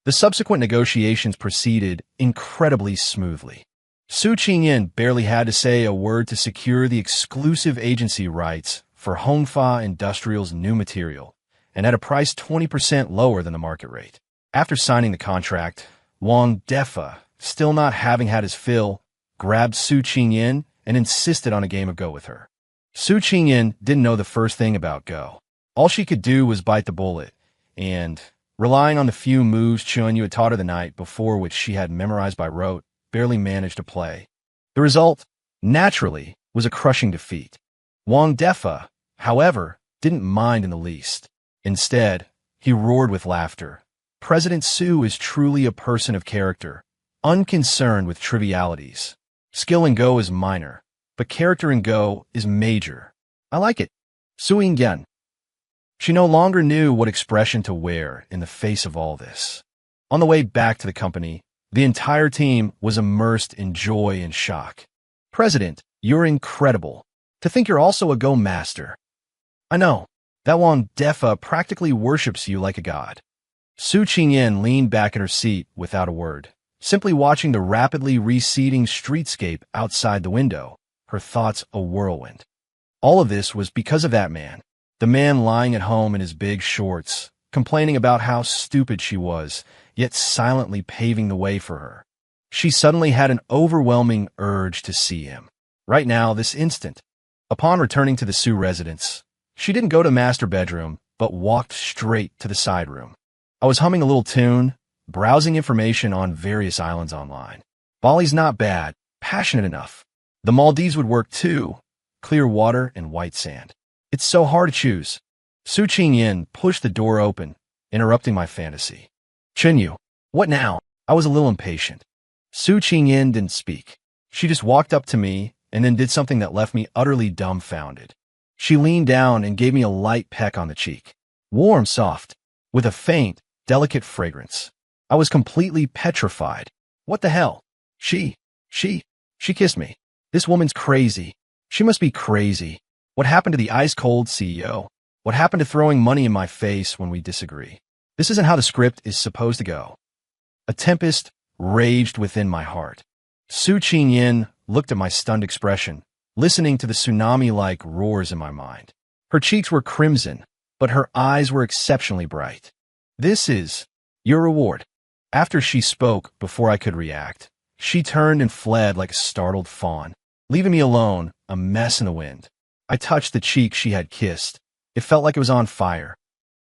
The subsequent negotiations proceeded incredibly smoothly. Su Qingyan barely had to say a word to secure the exclusive agency rights for Hongfa Industrial's new material, and at a price 20% lower than the market rate. After signing the contract, Wang Defa, still not having had his fill, grabbed Su Qingyan and insisted on a game of Go with her. Su Qingyan didn't know the first thing about Go. All she could do was bite the bullet, and, relying on the few moves Chen Yu had taught her the night before which she had memorized by rote, barely managed to play. The result, naturally, was a crushing defeat. Wang Defa, however, didn't mind in the least. Instead, he roared with laughter. President Su is truly a person of character, unconcerned with trivialities. Skill in Go is minor, but character in Go is major. I like it. Su Yingyan. She no longer knew what expression to wear in the face of all this. On the way back to the company, the entire team was immersed in joy and shock. "President, you're incredible. To think you're also a Go master." "I know. That Wang Defa practically worships you like a god." Su Qingyan leaned back in her seat without a word, simply watching the rapidly receding streetscape outside the window, her thoughts a whirlwind. All of this was because of that man, the man lying at home in his big shorts, complaining about how stupid she was, yet silently paving the way for her. She suddenly had an overwhelming urge to see him. Right now, this instant. Upon returning to the Su residence, she didn't go to master bedroom, but walked straight to the side room. I was humming a little tune, browsing information on various islands online. Bali's not bad, passionate enough. The Maldives would work too, clear water and white sand. It's so hard to choose. Su Qingyan pushed the door open, interrupting my fantasy. "Chen Yu, what now?" I was a little impatient. Su Qingyan didn't speak. She just walked up to me and then did something that left me utterly dumbfounded. She leaned down and gave me a light peck on the cheek. Warm, soft, with a faint, delicate fragrance. I was completely petrified. What the hell? She kissed me. This woman's crazy. She must be crazy. What happened to the ice-cold CEO? What happened to throwing money in my face when we disagree? This isn't how the script is supposed to go. A tempest raged within my heart. Su Qingyin looked at my stunned expression, listening to the tsunami-like roars in my mind. Her cheeks were crimson, but her eyes were exceptionally bright. This is your reward. After she spoke, before I could react, she turned and fled like a startled fawn, leaving me alone, a mess in the wind. I touched the cheek she had kissed. It felt like it was on fire.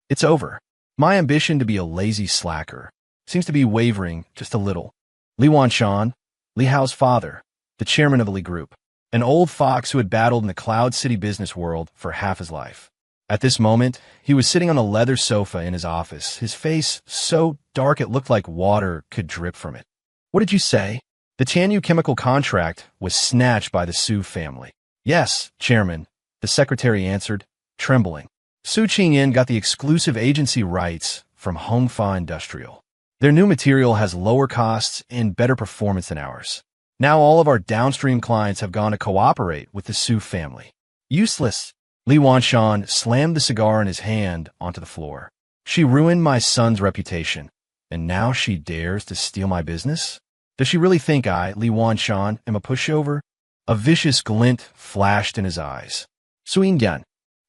It's over. My ambition to be a lazy slacker seems to be wavering just a little. Li Wanshan, Li Hao's father, the chairman of the Li Group, an old fox who had battled in the Cloud City business world for half his life. At this moment, he was sitting on a leather sofa in his office, his face so dark it looked like water could drip from it. What did you say? The Tianyu chemical contract was snatched by the Su family. Yes, Chairman, the secretary answered, trembling. Su Qingyin got the exclusive agency rights from Hongfa Industrial. Their new material has lower costs and better performance than ours. Now all of our downstream clients have gone to cooperate with the Su family. Useless. Li Wanshan slammed the cigar in his hand onto the floor. She ruined my son's reputation, and now she dares to steal my business? Does she really think I, Li Wanshan, am a pushover? A vicious glint flashed in his eyes. Su Yingyan,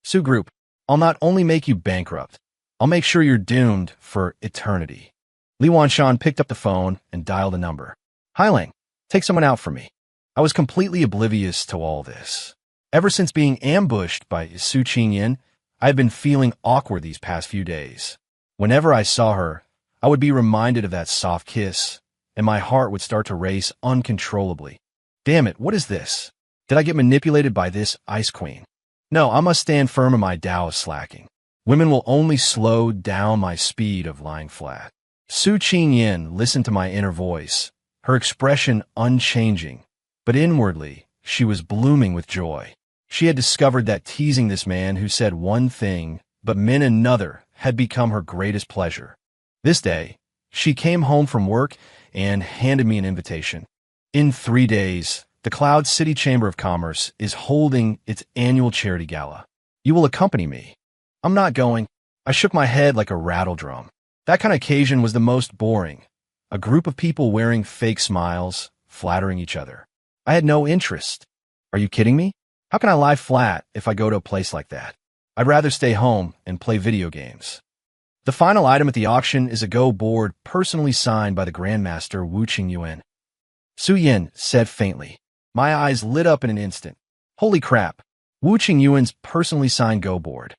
Su Group, I'll not only make you bankrupt, I'll make sure you're doomed for eternity. Li Wanshan picked up the phone and dialed a number. Hailing, take someone out for me. I was completely oblivious to all this. Ever since being ambushed by Su Qingyin, I had been feeling awkward these past few days. Whenever I saw her, I would be reminded of that soft kiss, and my heart would start to race uncontrollably. Damn it, what is this? Did I get manipulated by this Ice Queen? No, I must stand firm in my Tao of slacking. Women will only slow down my speed of lying flat. Su Qingyin listened to my inner voice, her expression unchanging, but inwardly, she was blooming with joy. She had discovered that teasing this man who said one thing but meant another had become her greatest pleasure. This day, she came home from work and handed me an invitation. In 3 days, the Cloud City Chamber of Commerce is holding its annual charity gala. You will accompany me. I'm not going. I shook my head like a rattle drum. That kind of occasion was the most boring. A group of people wearing fake smiles, flattering each other. I had no interest. Are you kidding me? How can I lie flat if I go to a place like that? I'd rather stay home and play video games. The final item at the auction is a Go board personally signed by the Grandmaster Wu Qingyuan. Su Yin said faintly. My eyes lit up in an instant. Holy crap, Wu Qingyuan's personally signed Go board.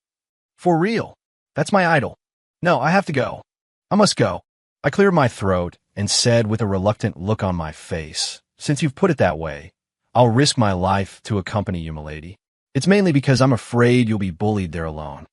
For real? That's my idol. No, I have to go. I must go. I cleared my throat and said with a reluctant look on my face, since you've put it that way, I'll risk my life to accompany you, milady. It's mainly because I'm afraid you'll be bullied there alone.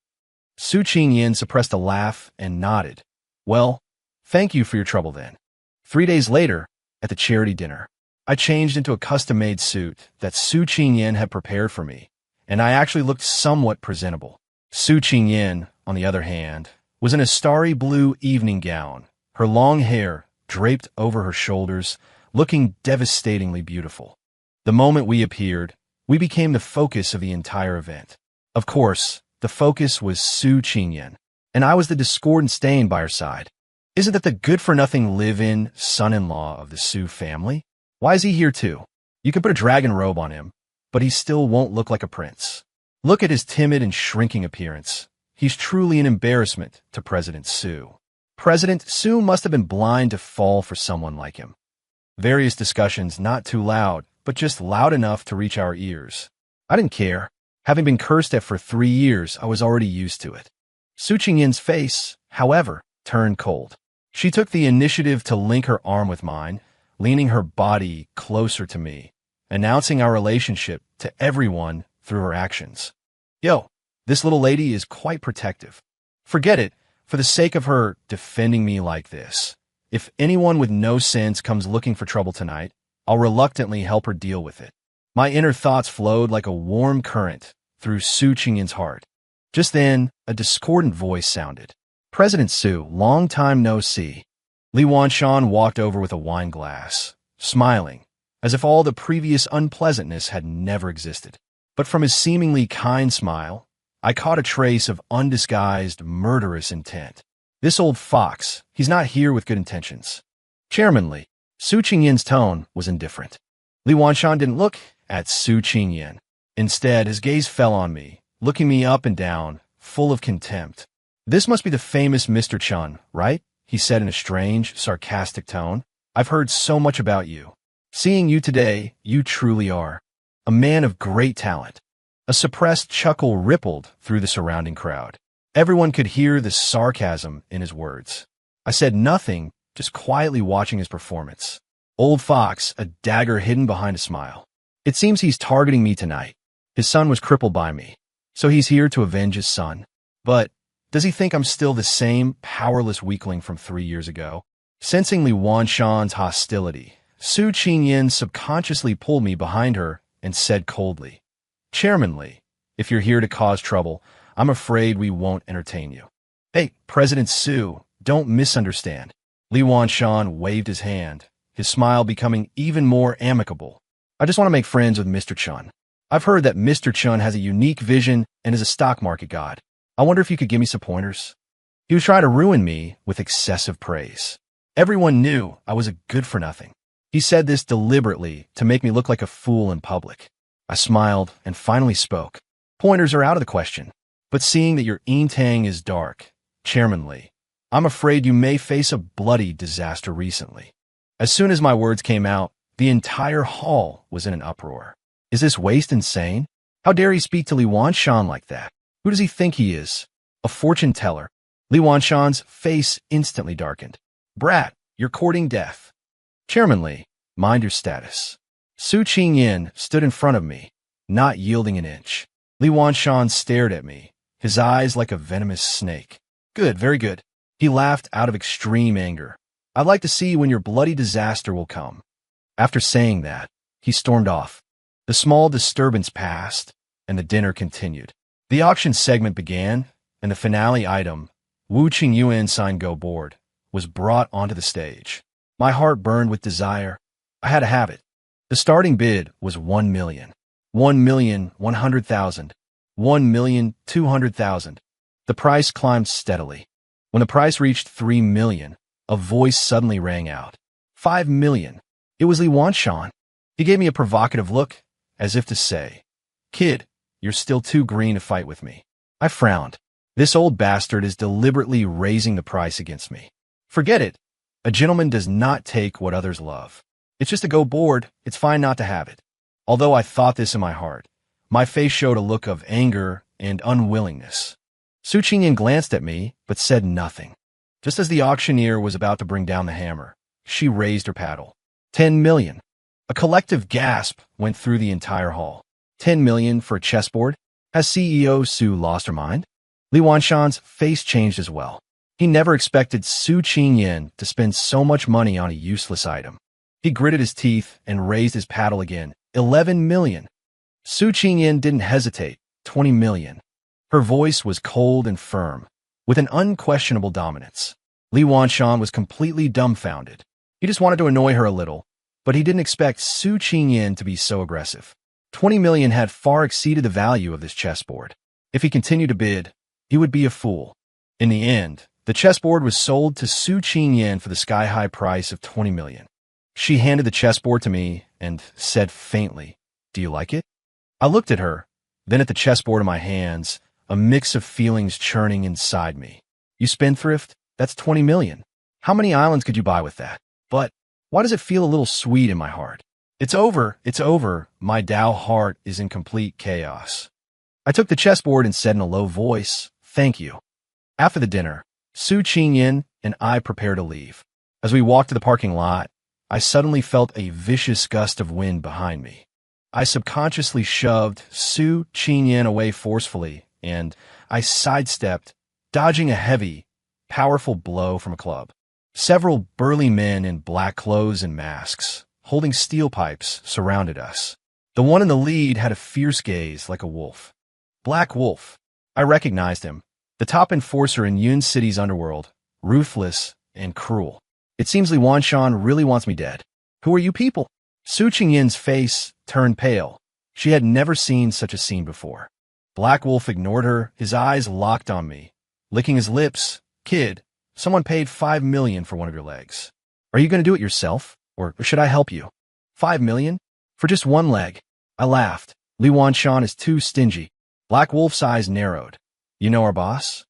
Su Qingyin suppressed a laugh and nodded. Well, thank you for your trouble then. 3 days later, at the charity dinner, I changed into a custom-made suit that Su Qingyin had prepared for me, and I actually looked somewhat presentable. Su Qingyin, on the other hand, was in a starry blue evening gown, her long hair draped over her shoulders, looking devastatingly beautiful. The moment we appeared, we became the focus of the entire event. Of course, the focus was Su Qingyin, and I was the discordant stain by her side. Isn't that the good-for-nothing live-in son-in-law of the Su family? Why is he here too? You can put a dragon robe on him, but he still won't look like a prince. Look at his timid and shrinking appearance. He's truly an embarrassment to President Su. President Su must have been blind to fall for someone like him. Various discussions, not too loud, but just loud enough to reach our ears. I didn't care. Having been cursed at for 3 years, I was already used to it. Su Qingyin's face, however, turned cold. She took the initiative to link her arm with mine, leaning her body closer to me, announcing our relationship to everyone through her actions. Yo, this little lady is quite protective. Forget it, for the sake of her defending me like this. If anyone with no sense comes looking for trouble tonight, I'll reluctantly help her deal with it. My inner thoughts flowed like a warm current through Su Qingyin's heart. Just then, a discordant voice sounded. President Su, long time no see. Li Wanshan walked over with a wine glass, smiling, as if all the previous unpleasantness had never existed. But from his seemingly kind smile, I caught a trace of undisguised, murderous intent. This old fox, he's not here with good intentions. Chairman Li. Su Qingyin's tone was indifferent. Li Wanshan didn't look at Su Qingyin. Instead, his gaze fell on me, looking me up and down, full of contempt. This must be the famous Mr. Chun, right? He said in a strange, sarcastic tone. I've heard so much about you. Seeing you today, you truly are a man of great talent. A suppressed chuckle rippled through the surrounding crowd. Everyone could hear the sarcasm in his words. I said nothing, just quietly watching his performance. Old Fox, a dagger hidden behind a smile. It seems he's targeting me tonight. His son was crippled by me, so he's here to avenge his son. But does he think I'm still the same powerless weakling from 3 years ago? Sensing Li Wanshan's hostility, Su Qingyin subconsciously pulled me behind her and said coldly, Chairman Li, if you're here to cause trouble, I'm afraid we won't entertain you. Hey, President Su, don't misunderstand. Li Wanshan waved his hand, his smile becoming even more amicable. I just want to make friends with Mr. Chun. I've heard that Mr. Chun has a unique vision and is a stock market god. I wonder if you could give me some pointers. He was trying to ruin me with excessive praise. Everyone knew I was a good-for-nothing. He said this deliberately to make me look like a fool in public. I smiled and finally spoke. Pointers are out of the question. But seeing that your yin-tang is dark, Chairman Li, I'm afraid you may face a bloody disaster recently. As soon as my words came out, the entire hall was in an uproar. Is this waste insane? How dare he speak to Li Wanshan like that? Who does he think he is? A fortune teller. Li Wanshan's face instantly darkened. Brat, you're courting death. Chairman Li, mind your status. Su Qingyin stood in front of me, not yielding an inch. Li Wanshan stared at me, his eyes like a venomous snake. Good, very good. He laughed out of extreme anger. I'd like to see when your bloody disaster will come. After saying that, he stormed off. The small disturbance passed, and the dinner continued. The auction segment began, and the finale item, Wu Qingyuan sign go board, was brought onto the stage. My heart burned with desire. I had to have it. The starting bid was 1 million. 1,100,000. 1,200,000. The price climbed steadily. When the price reached 3 million, a voice suddenly rang out. 5 million. It was Li Wanshan. He gave me a provocative look, as if to say, Kid, you're still too green to fight with me. I frowned. This old bastard is deliberately raising the price against me. Forget it. A gentleman does not take what others love. It's just a go board. It's fine not to have it. Although I thought this in my heart, my face showed a look of anger and unwillingness. Su Qingyin glanced at me, but said nothing. Just as the auctioneer was about to bring down the hammer, she raised her paddle. 10 million. A collective gasp went through the entire hall. 10 million for a chessboard? Has CEO Su lost her mind? Li Wanshan's face changed as well. He never expected Su Qingyin to spend so much money on a useless item. He gritted his teeth and raised his paddle again. 11 million. Su Qingyin didn't hesitate. 20 million. Her voice was cold and firm, with an unquestionable dominance. Li Wanshan was completely dumbfounded. He just wanted to annoy her a little, but he didn't expect Su Qingyin to be so aggressive. 20 million had far exceeded the value of this chessboard. If he continued to bid, he would be a fool. In the end, the chessboard was sold to Su Qingyin for the sky-high price of 20 million. She handed the chessboard to me and said faintly, Do you like it? I looked at her, then at the chessboard in my hands, a mix of feelings churning inside me. You spendthrift? That's 20 million. How many islands could you buy with that? But why does it feel a little sweet in my heart? It's over. It's over. My Tao heart is in complete chaos. I took the chessboard and said in a low voice, Thank you. After the dinner, Su Qingyin and I prepared to leave. As we walked to the parking lot, I suddenly felt a vicious gust of wind behind me. I subconsciously shoved Su Qingyin away forcefully, and I sidestepped, dodging a heavy, powerful blow from a club. Several burly men in black clothes and masks, holding steel pipes, surrounded us. The one in the lead had a fierce gaze like a wolf. Black Wolf. I recognized him. The top enforcer in Yun City's underworld, ruthless and cruel. It seems Li Wanshan really wants me dead. Who are you people? Su Qingyin's face turned pale. She had never seen such a scene before. Black Wolf ignored her, his eyes locked on me. Licking his lips, Kid, Someone paid 5 million for one of your legs. Are you going to do it yourself, or should I help you? 5 million? For just one leg? I laughed. Li Wanshan is too stingy. Black Wolf's eyes narrowed. You know our boss?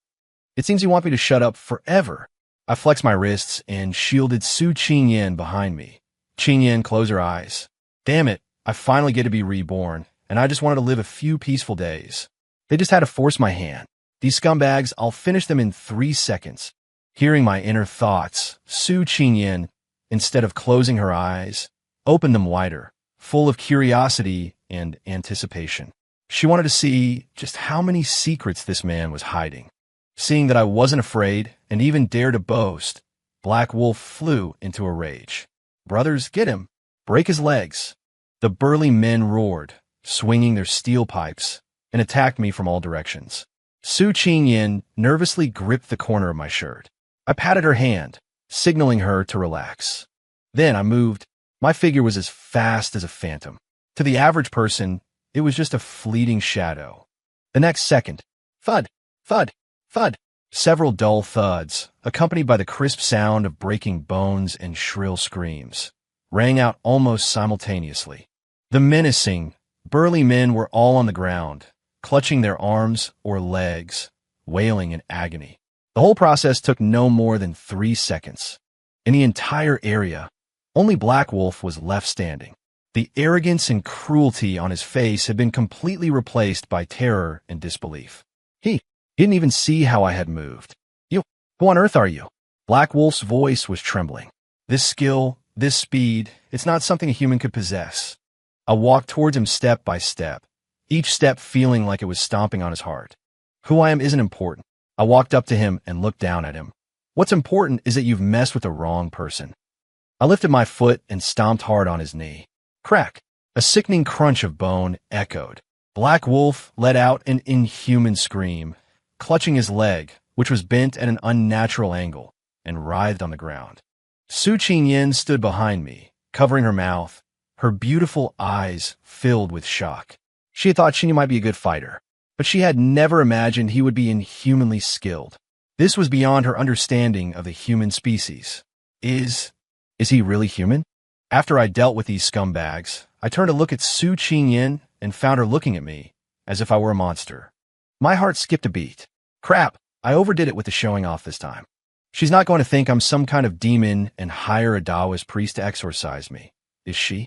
It seems you want me to shut up forever. I flexed my wrists and shielded Su Qingyan behind me. Qingyan closed her eyes. Damn it, I finally get to be reborn, and I just wanted to live a few peaceful days. They just had to force my hand. These scumbags, I'll finish them in 3 seconds. Hearing my inner thoughts, Su Qingyan, instead of closing her eyes, opened them wider, full of curiosity and anticipation. She wanted to see just how many secrets this man was hiding. Seeing that I wasn't afraid and even dared to boast, Black Wolf flew into a rage. Brothers, get him! Break his legs! The burly men roared, swinging their steel pipes, and attacked me from all directions. Su Qingyan nervously gripped the corner of my shirt. I patted her hand, signaling her to relax. Then I moved. My figure was as fast as a phantom. To the average person, it was just a fleeting shadow. The next second, thud, thud, thud. Several dull thuds, accompanied by the crisp sound of breaking bones and shrill screams, rang out almost simultaneously. The menacing, burly men were all on the ground, clutching their arms or legs, wailing in agony. The whole process took no more than 3 seconds. In the entire area, only Black Wolf was left standing. The arrogance and cruelty on his face had been completely replaced by terror and disbelief. He didn't even see how I had moved. You, who on earth are you? Black Wolf's voice was trembling. This skill, this speed, it's not something a human could possess. I walked towards him step by step, each step feeling like it was stomping on his heart. Who I am isn't important. I walked up to him and looked down at him. What's important is that you've messed with the wrong person. I lifted my foot and stomped hard on his knee. Crack! A sickening crunch of bone echoed. Black Wolf let out an inhuman scream, clutching his leg, which was bent at an unnatural angle, and writhed on the ground. Su Qingyan stood behind me, covering her mouth, her beautiful eyes filled with shock. She had thought Xinyu might be a good fighter, but she had never imagined he would be inhumanly skilled. This was beyond her understanding of the human species. Is he really human? After I dealt with these scumbags, I turned to look at Su Qingyan and found her looking at me as if I were a monster. My heart skipped a beat. Crap, I overdid it with the showing off this time. She's not going to think I'm some kind of demon and hire a Taoist priest to exorcise me, is she?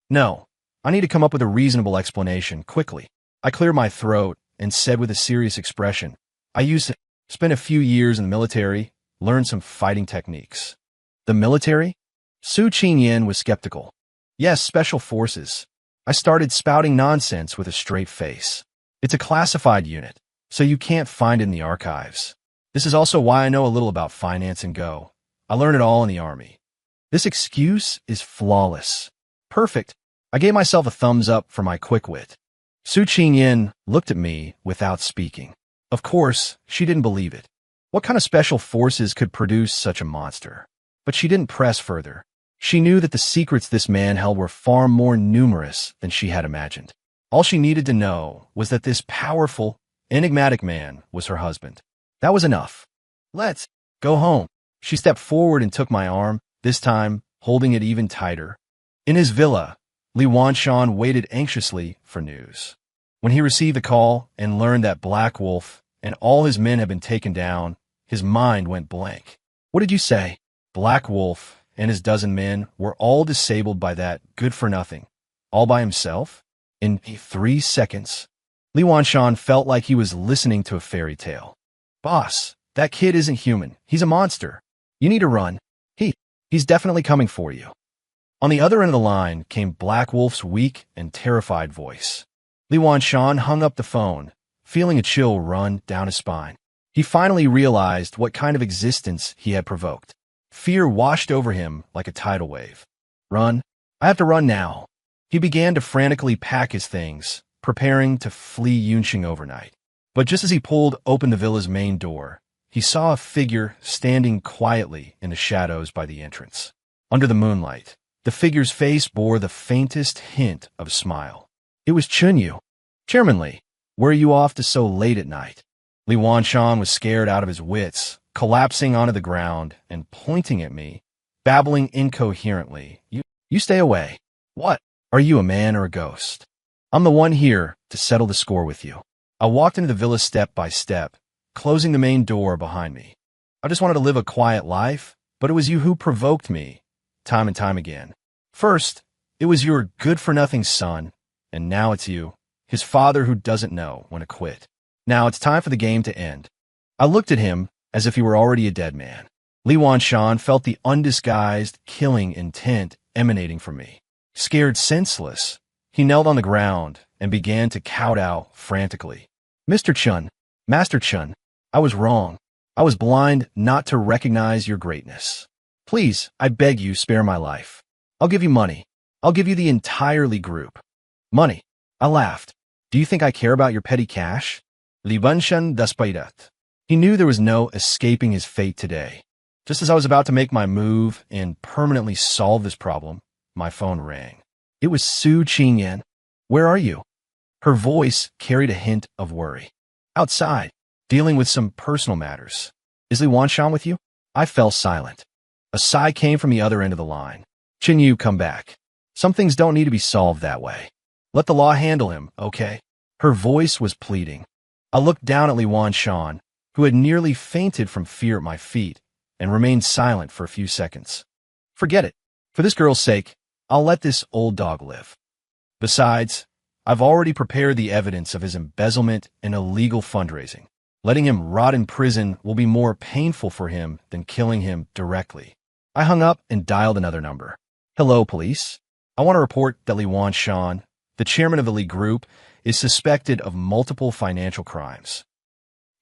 No, I need to come up with a reasonable explanation quickly. I cleared my throat and said with a serious expression, I used to spend a few years in the military, learn some fighting techniques. The military? Su Qingyan was skeptical. Yes, special forces. I started spouting nonsense with a straight face. It's a classified unit, so you can't find it in the archives. This is also why I know a little about finance and Go. I learned it all in the army. This excuse is flawless. Perfect. I gave myself a thumbs up for my quick wit. Su Qingyan looked at me without speaking. Of course, she didn't believe it. What kind of special forces could produce such a monster? But she didn't press further. She knew that the secrets this man held were far more numerous than she had imagined. All she needed to know was that this powerful, enigmatic man was her husband. That was enough. Let's go home. She stepped forward and took my arm, this time holding it even tighter. In his villa, Li Wanshan waited anxiously for news. When he received the call and learned that Black Wolf and all his men had been taken down, his mind went blank. What did you say? Black Wolf and his dozen men were all disabled by that good-for-nothing, all by himself? In 3 seconds, Li Wanshan felt like he was listening to a fairy tale. Boss, that kid isn't human. He's a monster. You need to run. He's definitely coming for you. On the other end of the line came Black Wolf's weak and terrified voice. Li Wanshan hung up the phone, feeling a chill run down his spine. He finally realized what kind of existence he had provoked. Fear washed over him like a tidal wave. Run. I have to run now. He began to frantically pack his things, preparing to flee Yunqing overnight. But just as he pulled open the villa's main door, he saw a figure standing quietly in the shadows by the entrance. Under the moonlight, the figure's face bore the faintest hint of a smile. It was Chunyu. Chairman Li, where are you off to so late at night? Li Wanshan was scared out of his wits, collapsing onto the ground and pointing at me, babbling incoherently. You stay away. What? Are you a man or a ghost? I'm the one here to settle the score with you. I walked into the villa step by step, closing the main door behind me. I just wanted to live a quiet life, but it was you who provoked me, time and time again. First, it was your good-for-nothing son, and now it's you, his father who doesn't know when to quit. Now it's time for the game to end. I looked at him as if he were already a dead man. Li Wanshan felt the undisguised, killing intent emanating from me. Scared senseless, he knelt on the ground and began to kowtow frantically. Mr. Chun, Master Chun, I was wrong. I was blind not to recognize your greatness. Please, I beg you, spare my life. I'll give you money. I'll give you the entire Li group. Money. I laughed. Do you think I care about your petty cash? Li Wanshan despairat. He knew there was no escaping his fate today. Just as I was about to make my move and permanently solve this problem, my phone rang. It was Su Qingyan. Where are you? Her voice carried a hint of worry. Outside, dealing with some personal matters. Is Li Wanshan with you? I fell silent. A sigh came from the other end of the line. Qinyu, come back. Some things don't need to be solved that way. Let the law handle him, okay? Her voice was pleading. I looked down at Li Wanshan, who had nearly fainted from fear at my feet, and remained silent for a few seconds. Forget it. For this girl's sake, I'll let this old dog live. Besides, I've already prepared the evidence of his embezzlement and illegal fundraising. Letting him rot in prison will be more painful for him than killing him directly. I hung up and dialed another number. Hello, police. I want to report that Li Wanshan, the chairman of the Li Group, is suspected of multiple financial crimes.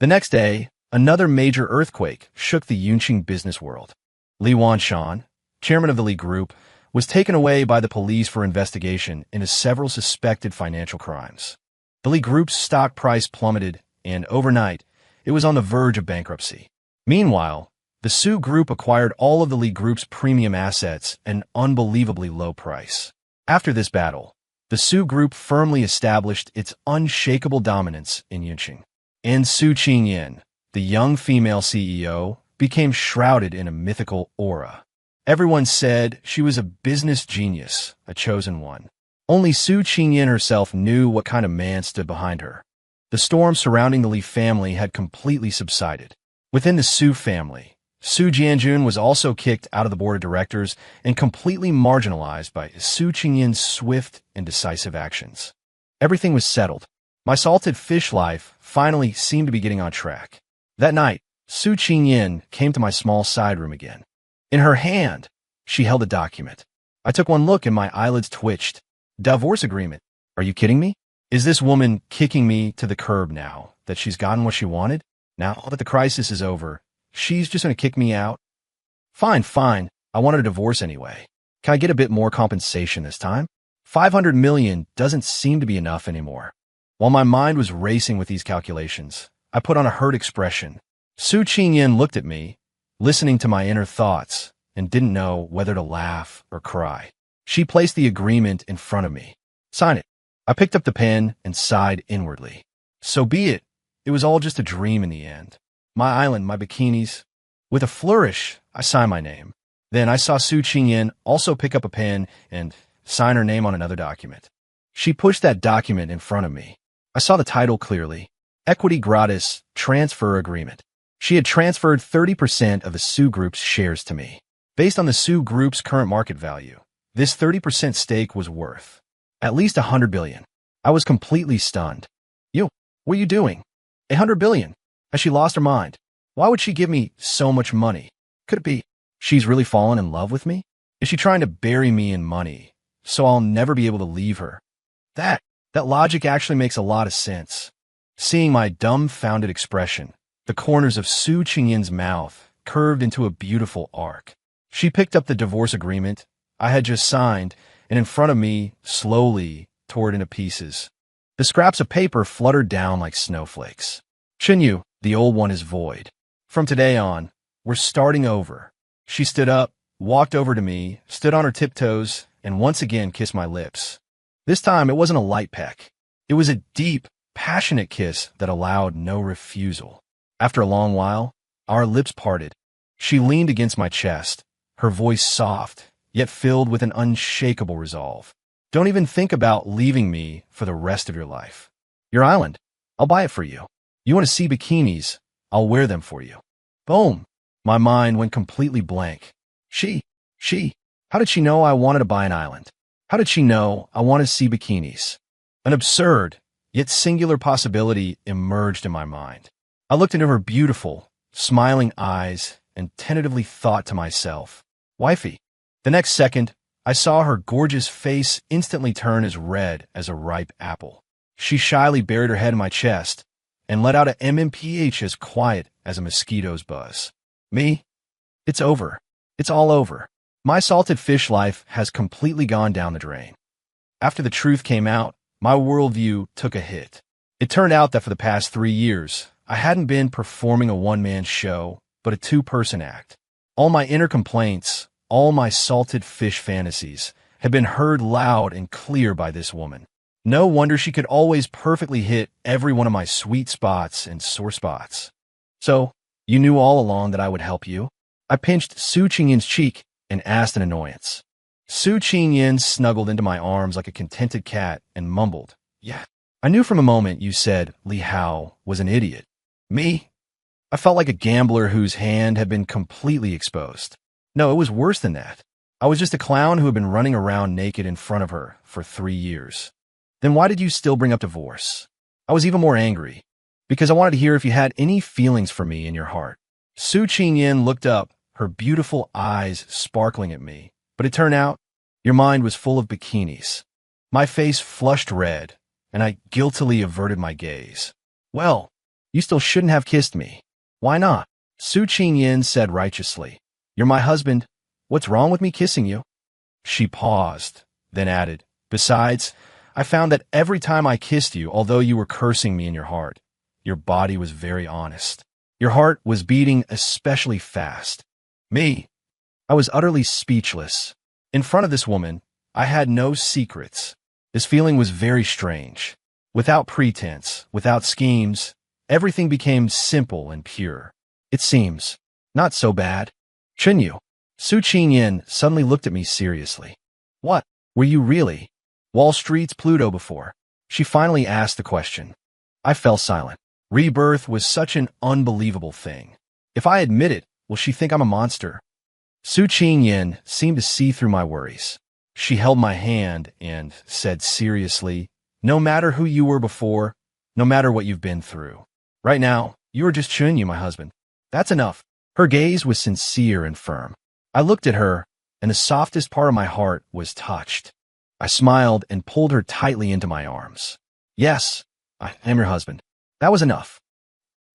The next day, another major earthquake shook the Yunqing business world. Li Wanshan, chairman of the Li Group, was taken away by the police for investigation into several suspected financial crimes. The Li Group's stock price plummeted, and overnight, it was on the verge of bankruptcy. Meanwhile, the Su Group acquired all of the Li Group's premium assets at an unbelievably low price. After this battle, the Su Group firmly established its unshakable dominance in Yunqing. And Su Qingyan, the young female CEO, became shrouded in a mythical aura. Everyone said she was a business genius, a chosen one. Only Su Qingyan herself knew what kind of man stood behind her. The storm surrounding the Li family had completely subsided. Within the Su family, Su Jianjun was also kicked out of the board of directors and completely marginalized by Su Qingyan's swift and decisive actions. Everything was settled. My salted fish life finally seemed to be getting on track. That night, Su Qingyan came to my small side room again. In her hand, she held a document. I took one look and my eyelids twitched. Divorce agreement. Are you kidding me? Is this woman kicking me to the curb now that she's gotten what she wanted? Now that the crisis is over, she's just going to kick me out? Fine. I wanted a divorce anyway. Can I get a bit more compensation this time? 500 million doesn't seem to be enough anymore. While my mind was racing with these calculations, I put on a hurt expression. Su Qingyan looked at me, listening to my inner thoughts, and didn't know whether to laugh or cry. She placed the agreement in front of me. Sign it. I picked up the pen and sighed inwardly. So be it. It was all just a dream in the end. My island, my bikinis. With a flourish, I signed my name. Then I saw Su Qingyan also pick up a pen and sign her name on another document. She pushed that document in front of me. I saw the title clearly. Equity Gratis Transfer Agreement. She had transferred 30% of the Su Group's shares to me. Based on the Su Group's current market value, this 30% stake was worth at least 100 billion. I was completely stunned. What are you doing? 100 billion? Has she lost her mind? Why would she give me so much money? Could it be she's really fallen in love with me? Is she trying to bury me in money so I'll never be able to leave her? That logic actually makes a lot of sense. Seeing my dumbfounded expression, the corners of Su Qingyan's mouth curved into a beautiful arc. She picked up the divorce agreement I had just signed and in front of me slowly tore it into pieces. The scraps of paper fluttered down like snowflakes. Qinyu, the old one is void. From today on, we're starting over. She stood up, walked over to me, stood on her tiptoes, and once again kissed my lips. This time it wasn't a light peck. It was a deep, passionate kiss that allowed no refusal. After a long while, Our lips parted. She leaned against my chest, her voice soft, yet filled with an unshakable resolve. Don't even think about leaving me for the rest of your life. Your island. I'll buy it for you. You want to see bikinis? I'll wear them for you. Boom. My mind went completely blank. She. How did she know I wanted to buy an island? How did she know I wanted to see bikinis? An absurd, yet singular possibility emerged in my mind. I looked into her beautiful, smiling eyes and tentatively thought to myself, wifey. The next second, I saw her gorgeous face instantly turn as red as a ripe apple. She shyly buried her head in my chest and let out an MMPH as quiet as a mosquito's buzz. Me? It's over. It's all over. My salted fish life has completely gone down the drain. After the truth came out, my worldview took a hit. It turned out that for the past 3 years, I hadn't been performing a one-man show, but a two-person act. All my inner complaints, all my salted fish fantasies, had been heard loud and clear by this woman. No wonder she could always perfectly hit every one of my sweet spots and sore spots. So, you knew all along that I would help you? I pinched Su Qingyin's cheek and asked in annoyance. Su Qingyin snuggled into my arms like a contented cat and mumbled, yeah. I knew from a moment you said Li Hao was an idiot. Me? I felt like a gambler whose hand had been completely exposed. No, it was worse than that. I was just a clown who had been running around naked in front of her for 3 years. Then why did you still bring up divorce? I was even more angry, because I wanted to hear if you had any feelings for me in your heart. Su Qingyin looked up, her beautiful eyes sparkling at me, but it turned out your mind was full of bikinis. My face flushed red, and I guiltily averted my gaze. Well, you still shouldn't have kissed me. Why not? Su Qingyin said righteously. You're my husband. What's wrong with me kissing you? She paused, then added, besides, I found that every time I kissed you, although you were cursing me in your heart, your body was very honest. Your heart was beating especially fast. Me? I was utterly speechless. In front of this woman, I had no secrets. This feeling was very strange. Without pretense, without schemes, everything became simple and pure. It seems not so bad. Chinyu. Su Qingyin suddenly looked at me seriously. What? Were you really Wall Street's Pluto before? She finally asked the question. I fell silent. Rebirth was such an unbelievable thing. If I admit it, will she think I'm a monster? Su Qingyin seemed to see through my worries. She held my hand and said seriously, no matter who you were before, no matter what you've been through, right now, you are just Chinyu, my husband. That's enough. Her gaze was sincere and firm. I looked at her, and the softest part of my heart was touched. I smiled and pulled her tightly into my arms. Yes, I am your husband. That was enough.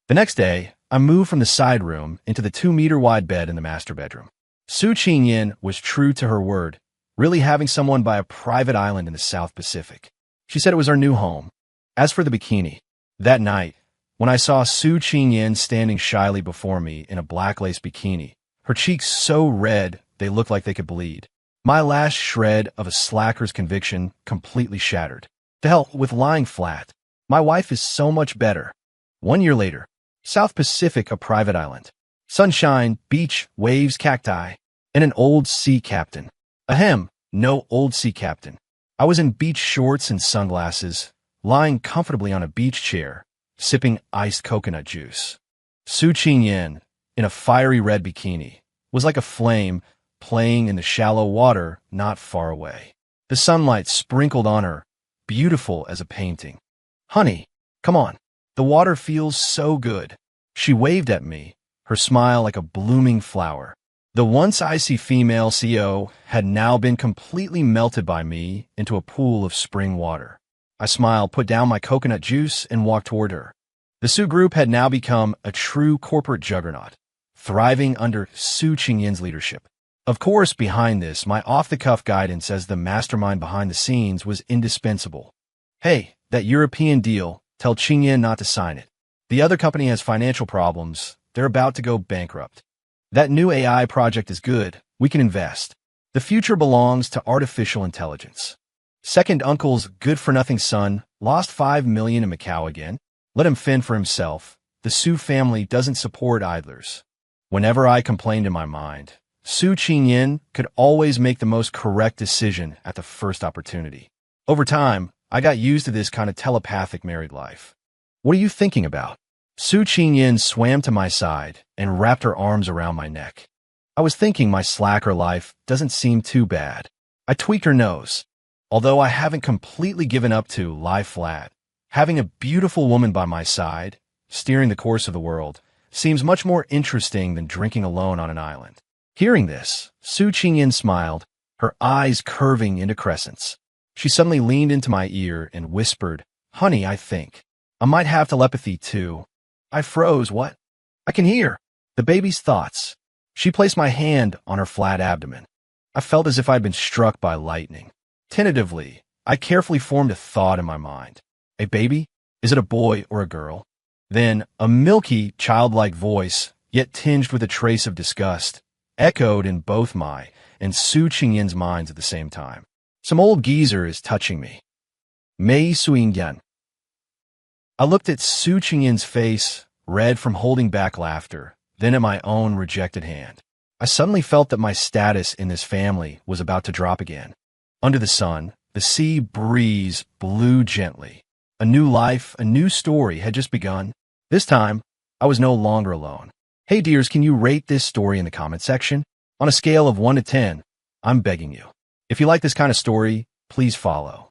The next day, I moved from the side room into the 2-meter-wide bed in the master bedroom. Su Qingyin was true to her word, really having someone buy a private island in the South Pacific. She said it was our new home. As for the bikini, that night, when I saw Su Qingyin standing shyly before me in a black lace bikini, her cheeks so red they looked like they could bleed, my last shred of a slacker's conviction completely shattered. To hell with lying flat. My wife is so much better. 1 year later, South Pacific, a private island. Sunshine, beach, waves, cacti, and an old sea captain. Ahem, no old sea captain. I was in beach shorts and sunglasses, lying comfortably on a beach chair, sipping iced coconut juice. Su Qingyin, in a fiery red bikini, was like a flame playing in the shallow water not far away. The sunlight sprinkled on her, beautiful as a painting. Honey, come on. The water feels so good. She waved at me, her smile like a blooming flower. The once icy female CO had now been completely melted by me into a pool of spring water. I smiled, put down my coconut juice, and walked toward her. The Su Group had now become a true corporate juggernaut, thriving under Su Qingyin's leadership. Of course, behind this, my off-the-cuff guidance as the mastermind behind the scenes was indispensable. Hey, that European deal, tell Qingyin not to sign it. The other company has financial problems. They're about to go bankrupt. That new AI project is good. We can invest. The future belongs to artificial intelligence. Second uncle's good-for-nothing son lost $5 million in Macau again. Let him fend for himself. the Su family doesn't support idlers. Whenever I complained in my mind, Su Qingyin could always make the most correct decision at the first opportunity. Over time, I got used to this kind of telepathic married life. What are you thinking about? Su Qingyin swam to my side and wrapped her arms around my neck. I was thinking my slacker life doesn't seem too bad. I tweaked her nose. Although I haven't completely given up to lie flat, having a beautiful woman by my side, steering the course of the world, seems much more interesting than drinking alone on an island. Hearing this, Su Qingyin smiled, her eyes curving into crescents. She suddenly leaned into my ear and whispered, "Honey, I think I might have telepathy too." I froze. What? I can hear the baby's thoughts. She placed my hand on her flat abdomen. I felt as if I'd been struck by lightning. Tentatively, I carefully formed a thought in my mind. A baby? Is it a boy or a girl? Then, a milky, childlike voice, yet tinged with a trace of disgust, echoed in both my and Su Qingyin's minds at the same time. Some old geezer is touching me. Mei Suingyan. I looked at Su Qingyin's face, red from holding back laughter, then at my own rejected hand. I suddenly felt that my status in this family was about to drop again. Under the sun, the sea breeze blew gently. A new life, a new story had just begun. This time, I was no longer alone. Hey dears, can you rate this story in the comment section? On a scale of 1 to 10, I'm begging you. If you like this kind of story, please follow.